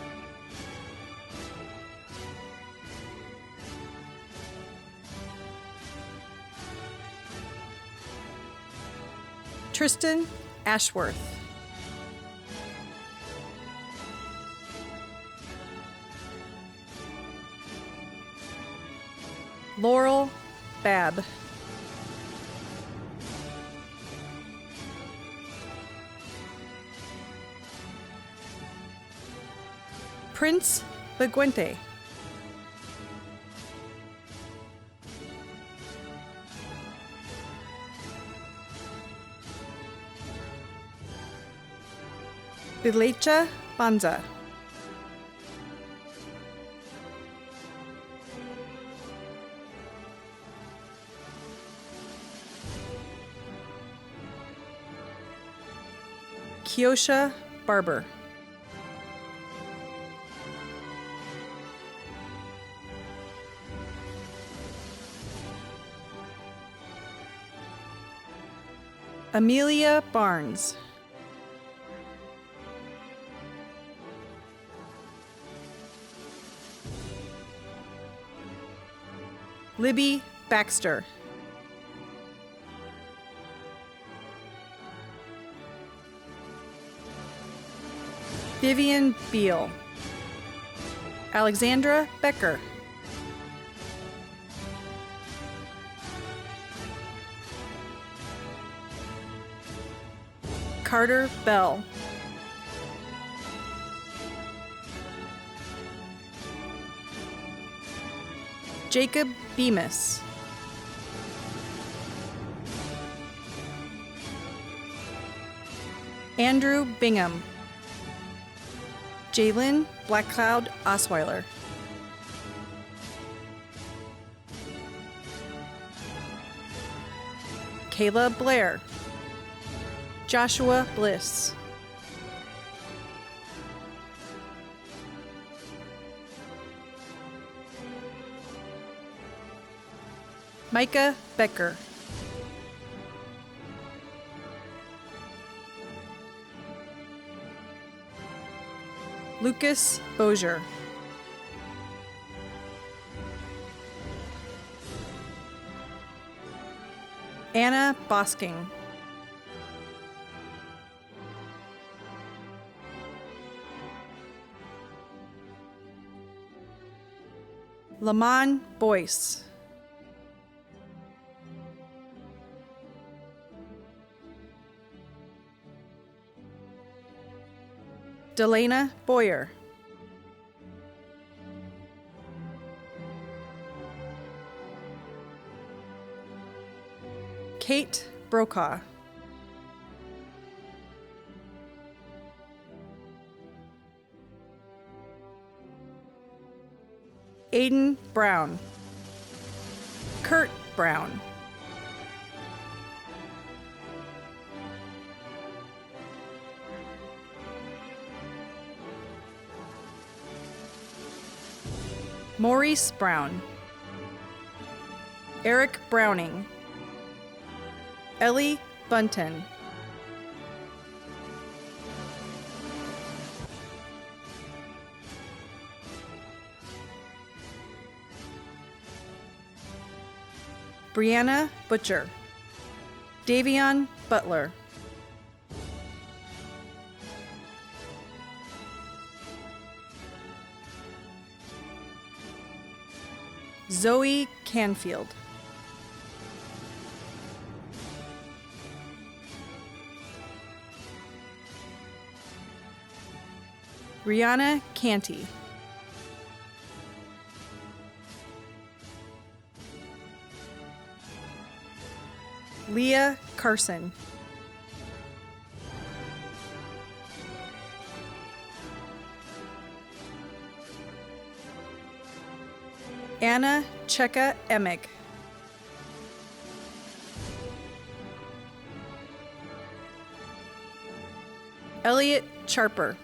Tristan Ashworth. Laurel Babb. Prince Beguente. Bilecha Banza. Kiosha Barber. Amelia Barnes. Libby Baxter. Vivian Beal. Alexandra Becker. Carter Bell. Jacob Bemis. Andrew Bingham. Jalen Blackcloud Osweiler. Kayla Blair. Joshua Bliss. Micah Becker. Lucas Bozier. Anna Bosking. Lamont Boyce. Delana Boyer. Kate Brokaw. Aiden Brown. Kurt Brown. Maurice Brown, Eric Browning, Ellie Bunton, Brianna Butcher, Davion Butler, Zoe Canfield, Rihanna Canty, Leah Carson, Anna Cheka Emig, Elliot Charper,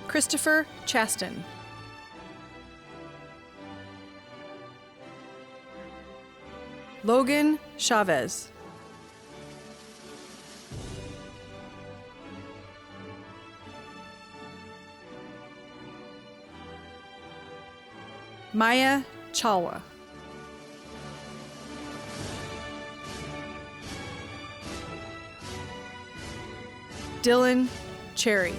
Christopher Chaston, Logan Chavez, Maya Chalwa, Dylan Cherry,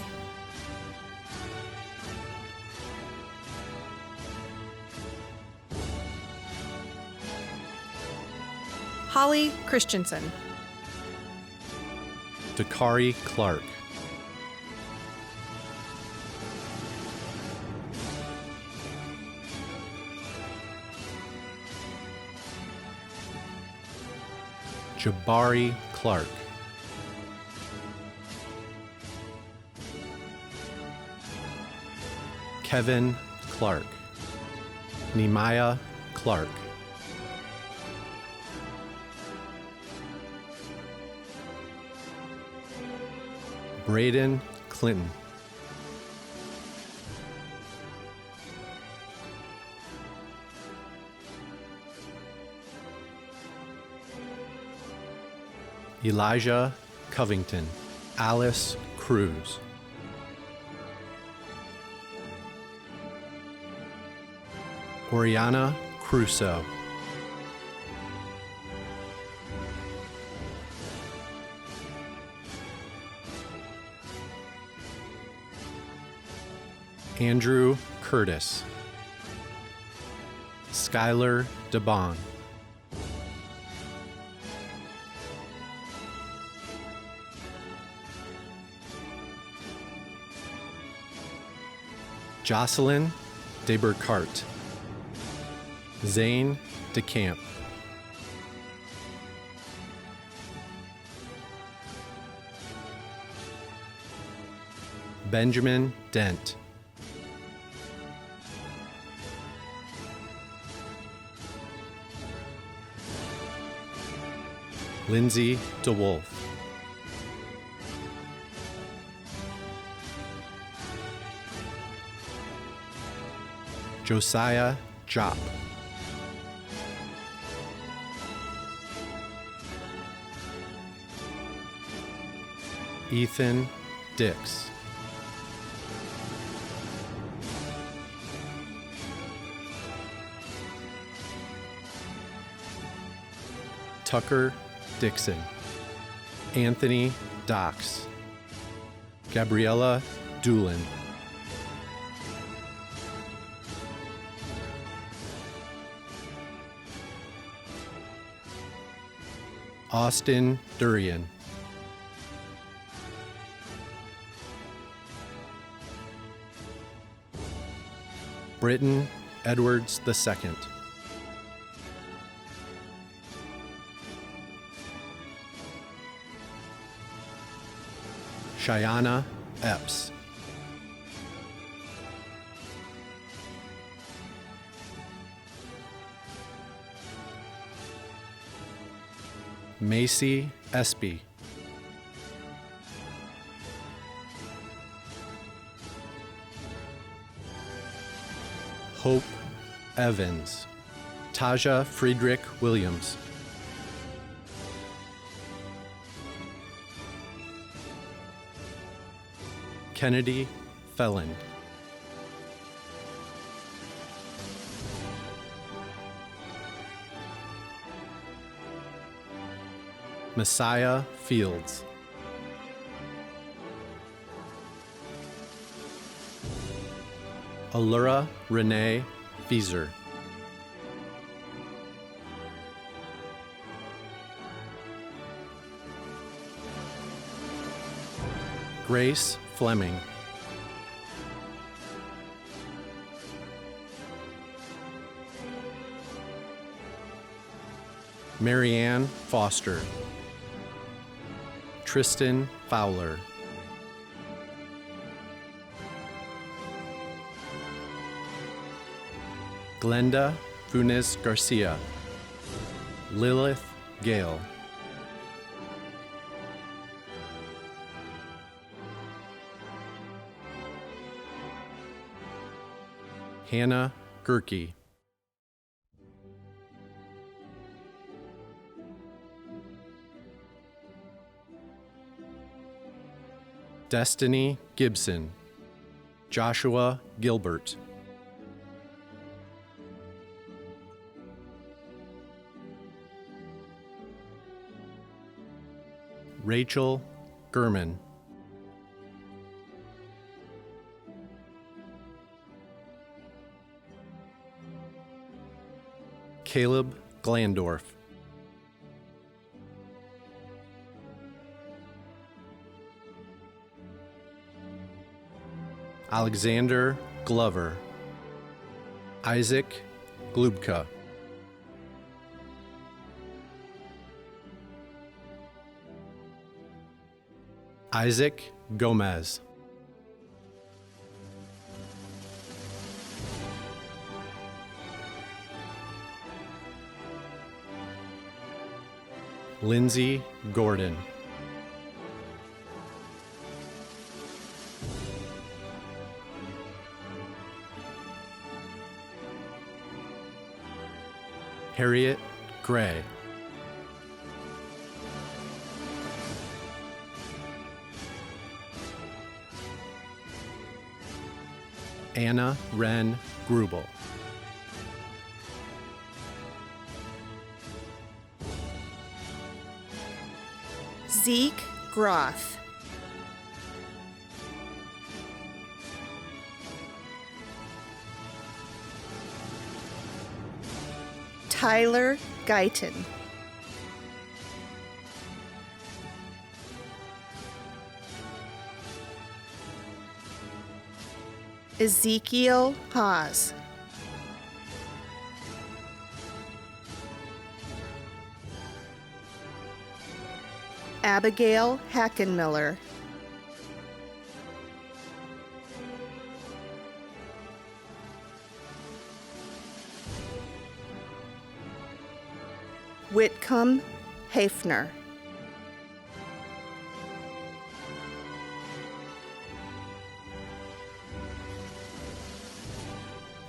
Holly Christensen, Dakari Clark, Jabari Clark, Kevin Clark, Nehemiah Clark, Braden Clinton, Elijah Covington, Alice Cruz, Oriana Crusoe, Andrew Curtis, Skylar DeBon, Jocelyn DeBurcart, Zane DeCamp, Benjamin Dent, Lindsay DeWolf, Josiah Jop, Ethan Dix, Tucker Dixon, Anthony Dox, Gabriella Doolin, Austin Durian, Britton Edwards II, Cheyenne Epps, Macy Espy, Hope Evans, Taja Friedrich Williams, Kennedy Felland, Messiah Fields, Allura Renee Fieser, Grace Fleming, Marianne Foster, Tristan Fowler, Glenda Funes Garcia, Lilith Gale, Hannah Gerke, Destiny Gibson, Joshua Gilbert, Rachel Gurman, Caleb Glandorf, Alexander Glover, Isaac Glubka, Isaac Gomez, Lindsay Gordon, Harriet Gray, Anna Wren Grubel, Zeke Groth, Tyler Guyton, Ezekiel Haas, Abigail Hackenmiller, Whitcomb Hafner,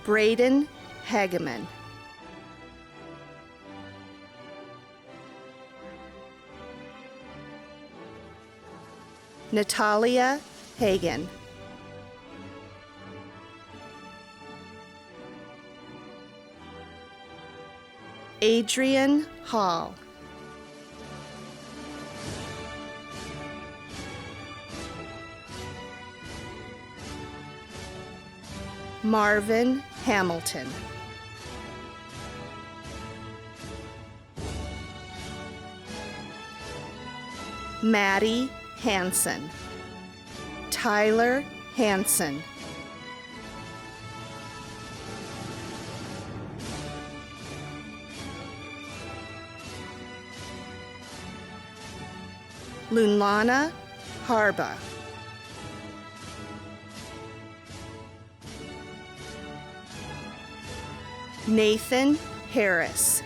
Braden Hageman, Natalia Hagan, Adrian Hall, Marvin Hamilton, Maddie Hansen, Tyler Hansen, Lunlana Harba, Nathan Harris,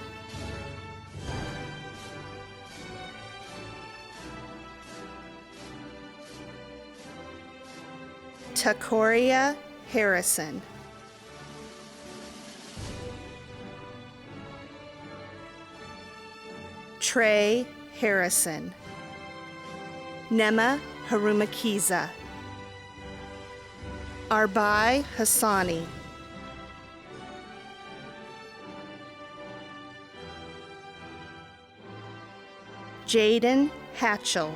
Takoria Harrison, Trey Harrison, Nema Harumakiza, Arbai Hassani, Jaden Hatchell,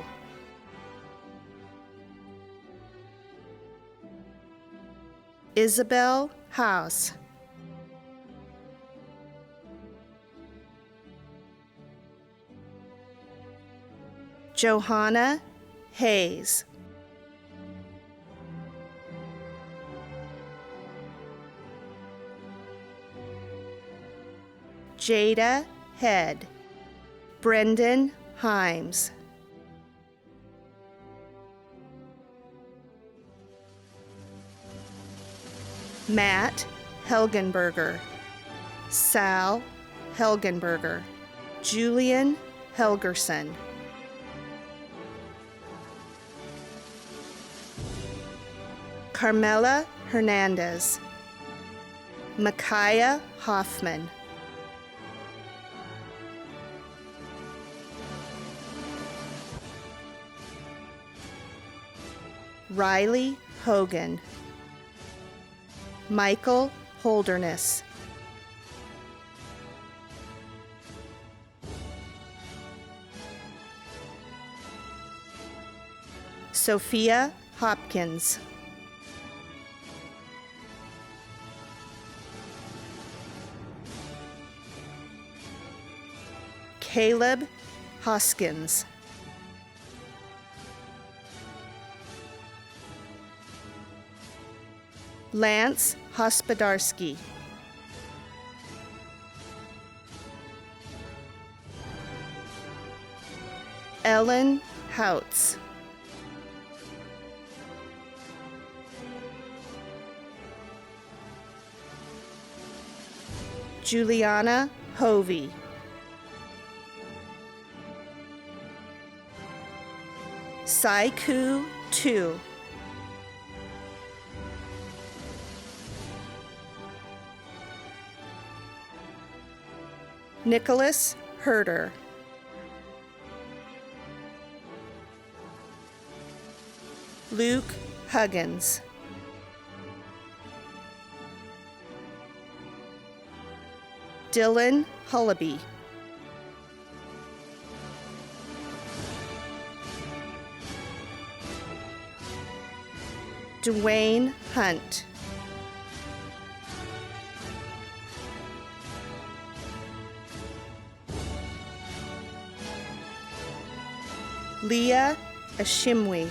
Isabel House, Johanna Hayes, Jada Head, Brendan Himes, Matt Helgenberger, Sal Helgenberger, Julian Helgerson, Carmela Hernandez, Micaiah Hoffman, Riley Hogan, Michael Holderness, Sophia Hopkins, Caleb Hoskins, Lance Hospodarski, Ellen Houts, Juliana Hovey, Saiku Tu, Nicholas Herder, Luke Huggins, Dylan Hullaby, Dwayne Hunt, Leah Ashimwe,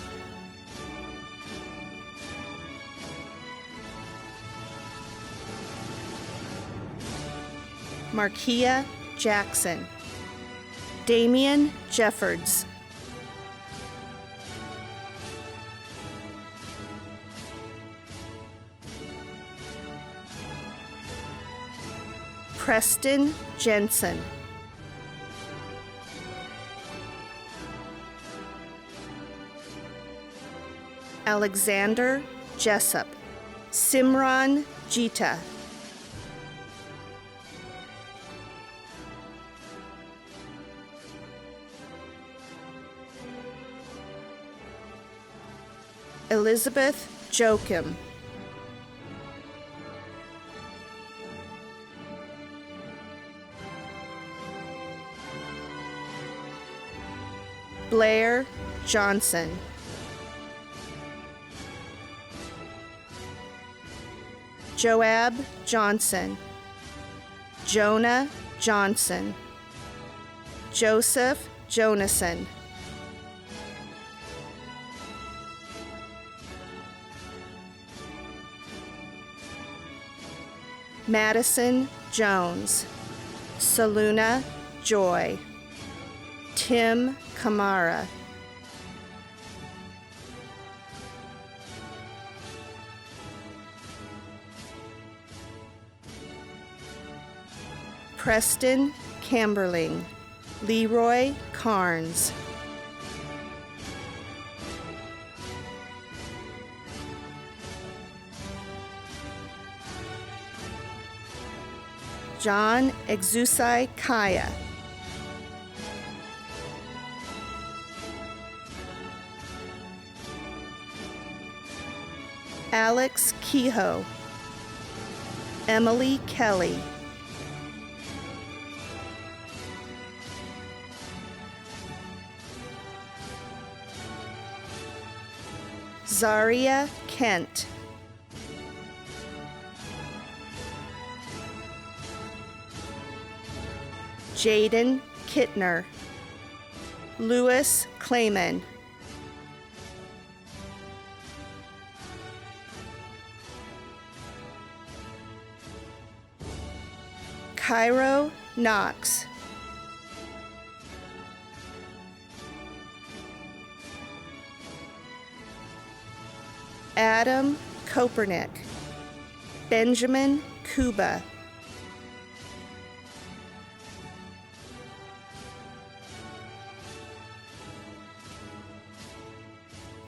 Markia Jackson, Damian Jeffords, Preston Jensen, Alexander Jessup, Simran Jita, Elizabeth Joachim, Blair Johnson, Joab Johnson, Jonah Johnson, Joseph Jonason, Madison Jones, Saluna Joy, Tim Kamara, Preston Camberling, Leroy Carnes, John Exusai Kaya, Alex Kehoe, Emily Kelly, Zaria Kent, Jaden Kittner, Louis Clayman, Cairo Knox, Adam Kopernick, Benjamin Kuba,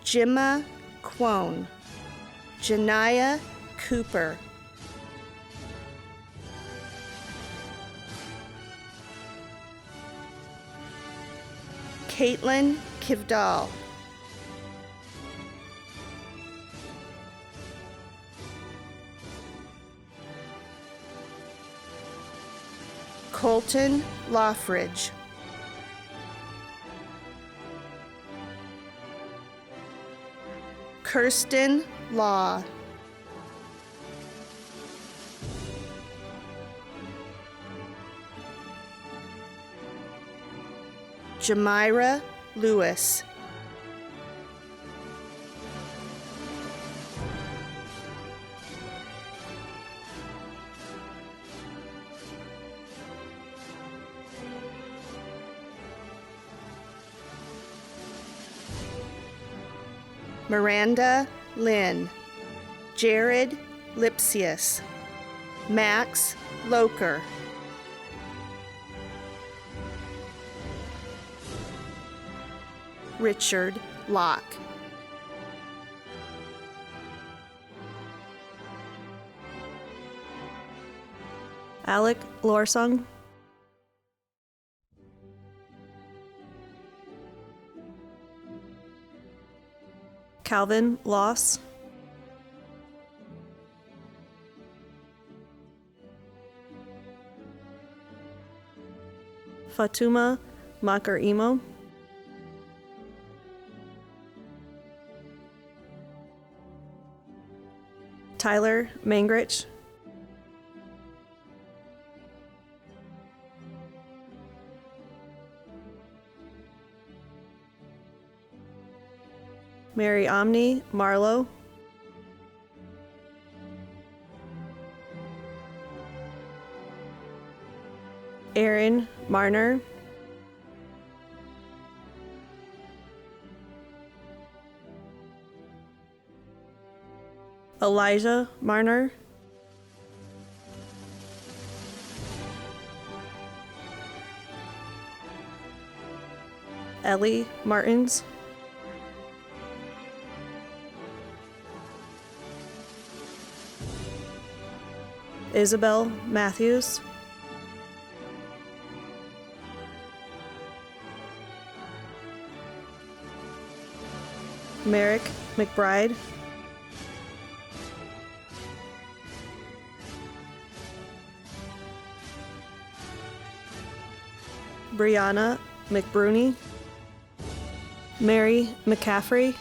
Jimma Kwon, Janiyah Cooper, Caitlin Kivdal, Colton Loffridge, Kirsten Law, Jamira Lewis, Miranda Lynn, Jared Lipsius, Max Loker, Richard Locke, Alec Lorsong, Calvin Loss, Fatuma Makar Imo, Tyler Mangrich, Mary Omni Marlowe, Aaron Marner, Elijah Marner, Ellie Martins, Isabel Matthews, Merrick McBride, Brianna McBrooney, Mary McCaffrey,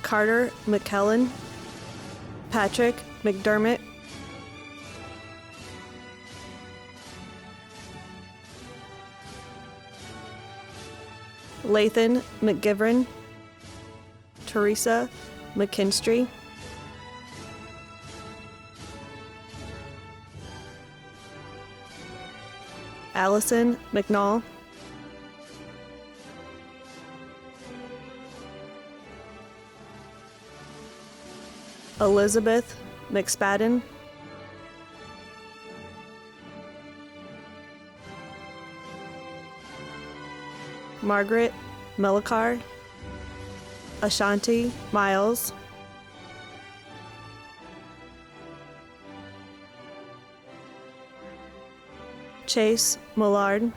Carter McKellen, Patrick McDermott, Lathan McGivern, Teresa McKinstry, Allison McNall, Elizabeth McSpadden, Margaret Melikar, Ashanti Miles, Chase Millard,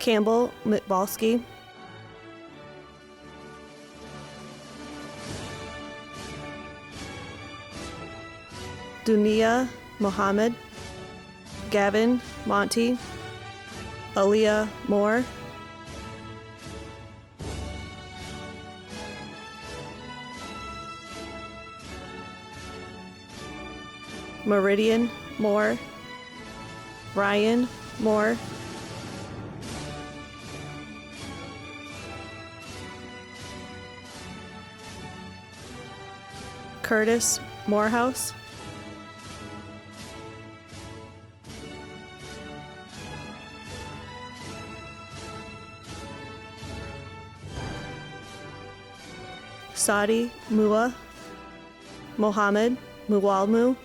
Campbell Mitbalski, Dunia Mohammed, Gavin Monty, Aaliyah Moore, Meridian Moore, Ryan Moore, Curtis Morehouse, Sadi Mua, Mohammed Muwalmu,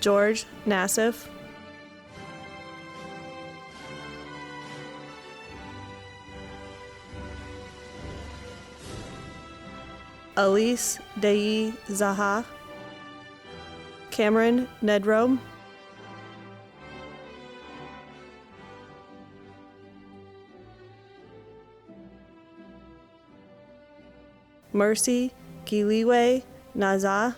George Nassif, Elise Dei Zaha, Cameron Nedrome, Mercy Giliwe Naza,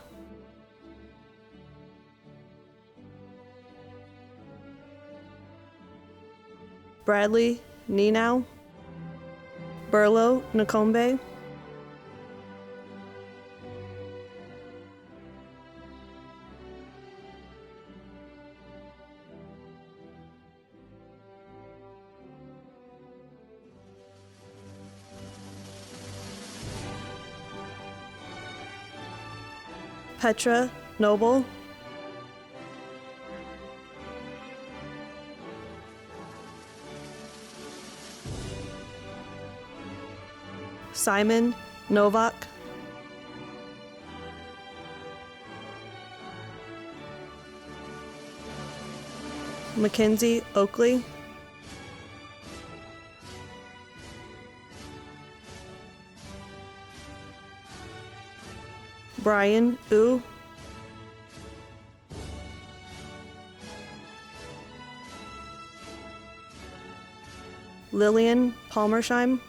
Bradley Ninau, Burlo Nakombe, Petra Noble, Simon Novak, Mackenzie Oakley, Brian Wu, Lillian Palmersheim,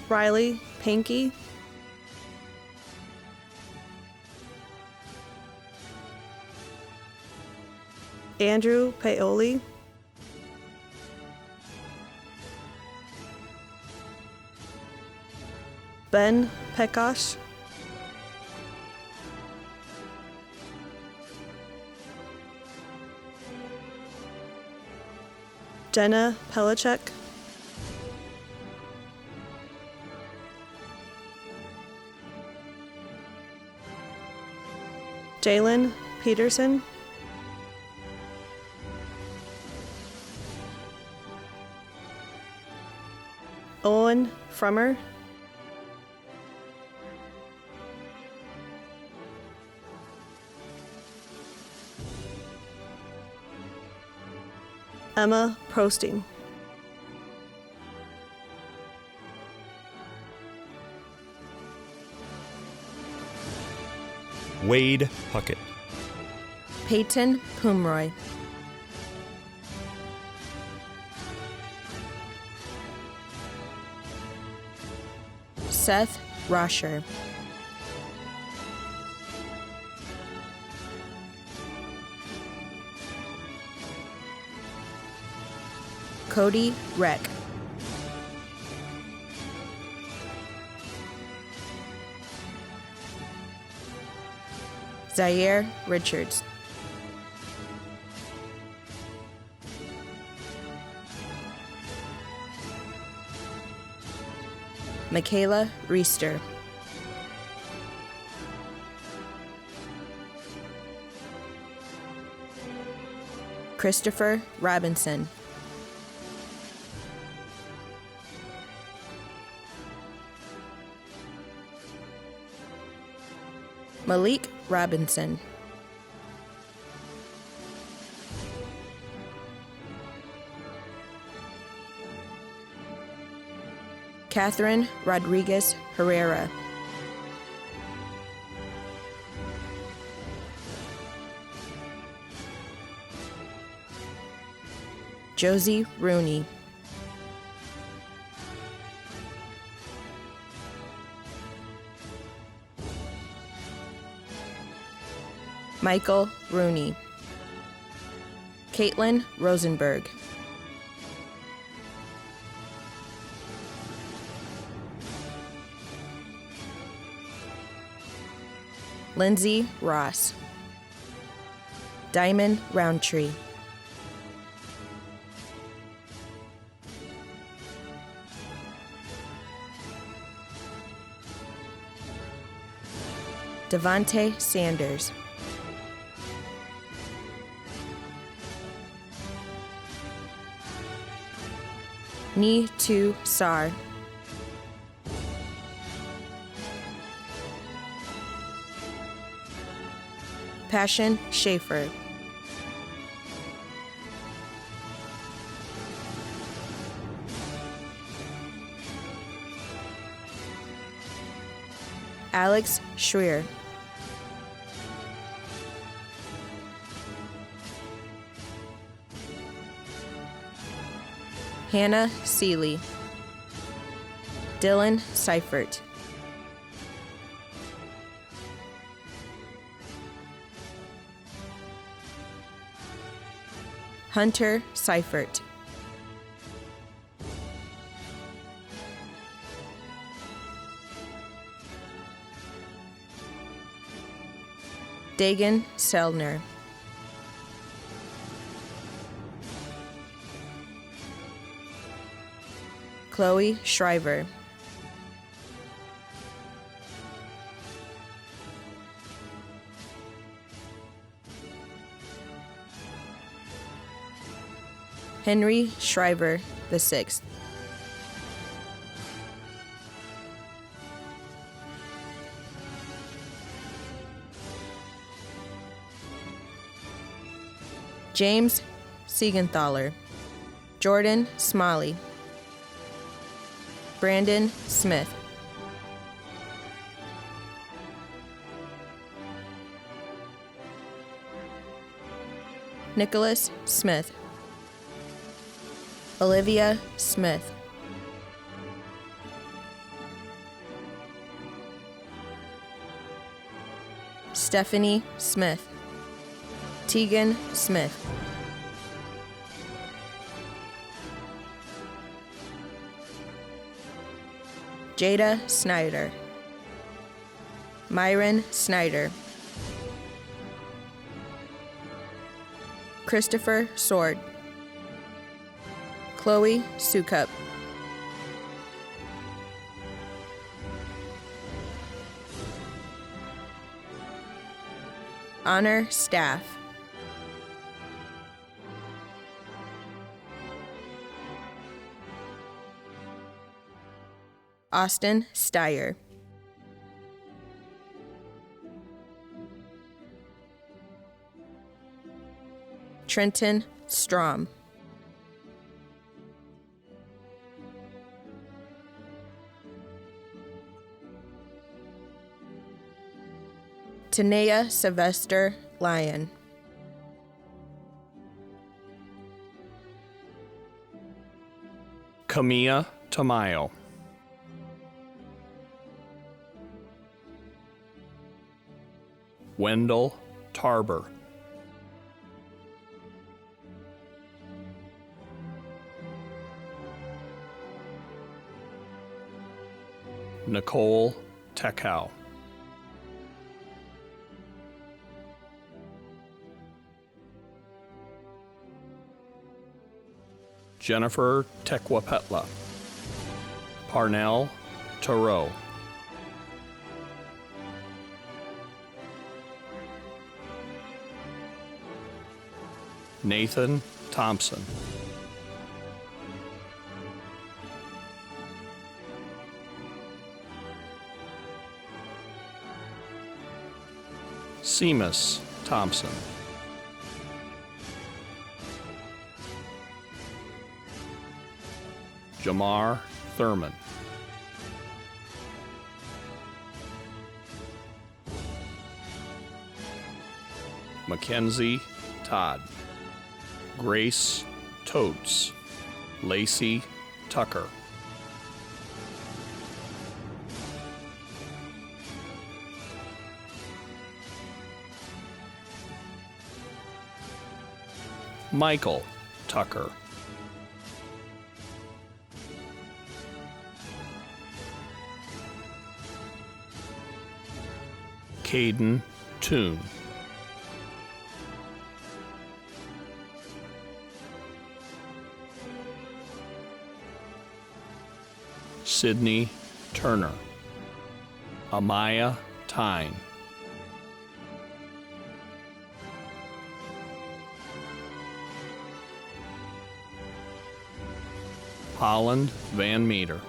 Riley Pankey, Andrew Paoli, Ben Pekash, Jenna Pelachek, Jalen Peterson, Owen Frummer, Emma Prosting, Wade Puckett, Peyton Pumroy, Seth Rosher, Cody Reck, Zaire Richards, Michaela Reister, Christopher Robinson, Malik Robinson, Catherine Rodriguez Herrera. Josie Rooney. Michael Rooney. Caitlin Rosenberg. Lindsay Ross. Diamond Roundtree. Devontae Sanders. Ni Tu Sar. Passion Schaefer. Alex Schreier. Hannah Seeley. Dylan Seifert. Hunter Seifert. Dagan Selner. Chloe Shriver. Henry Shriver VI. James Siegenthaler. Jordan Smalley. Brandon Smith. Nicholas Smith. Olivia Smith. Stephanie Smith. Tegan Smith. Jada Snyder. Myron Snyder. Christopher Sword. Chloe Sukup. Honor Staff. Austin Steyer. Trenton Strom. Tanea Sylvester Lyon. Camilla Tamayo. Wendell Tarber. Nicole Tekow. Jennifer Tekwapetla. Parnell Tarot. Nathan Thompson. Seamus Thompson. Jamar Thurman. Mackenzie Todd, Grace Totes, Lacey Tucker, Michael Tucker, Caden Toon, Sydney Turner, Amaya Tyne, Holland Van Meter,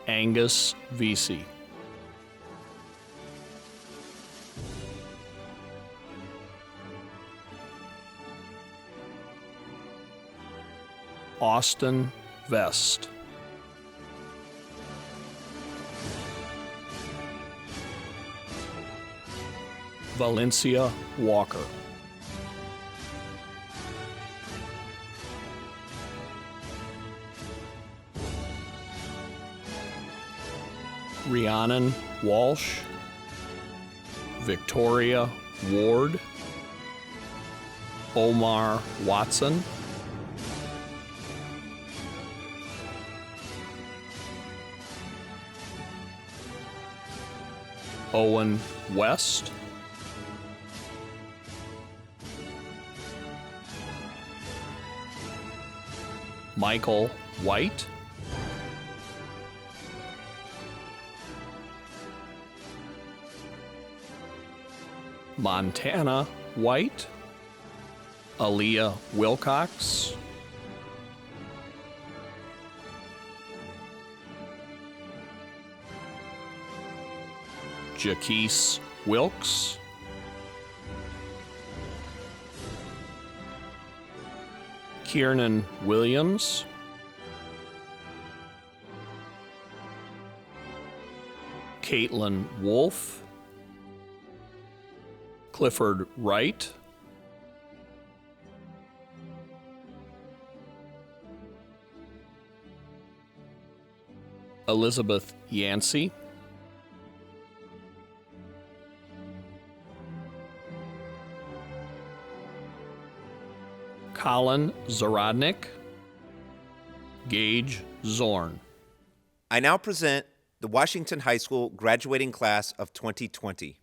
Angus Vesey, Austin Vest, Valencia Walker, Rhiannon Walsh, Victoria Ward, Omar Watson, Owen West, Michael White, Montana White, Aaliyah Wilcox, Jaquise Wilkes, Kiernan Williams, Caitlin Wolf, Clifford Wright, Elizabeth Yancey, Colin Zarodnik, Gage Zorn. I now present the Washington High School graduating class of 2020.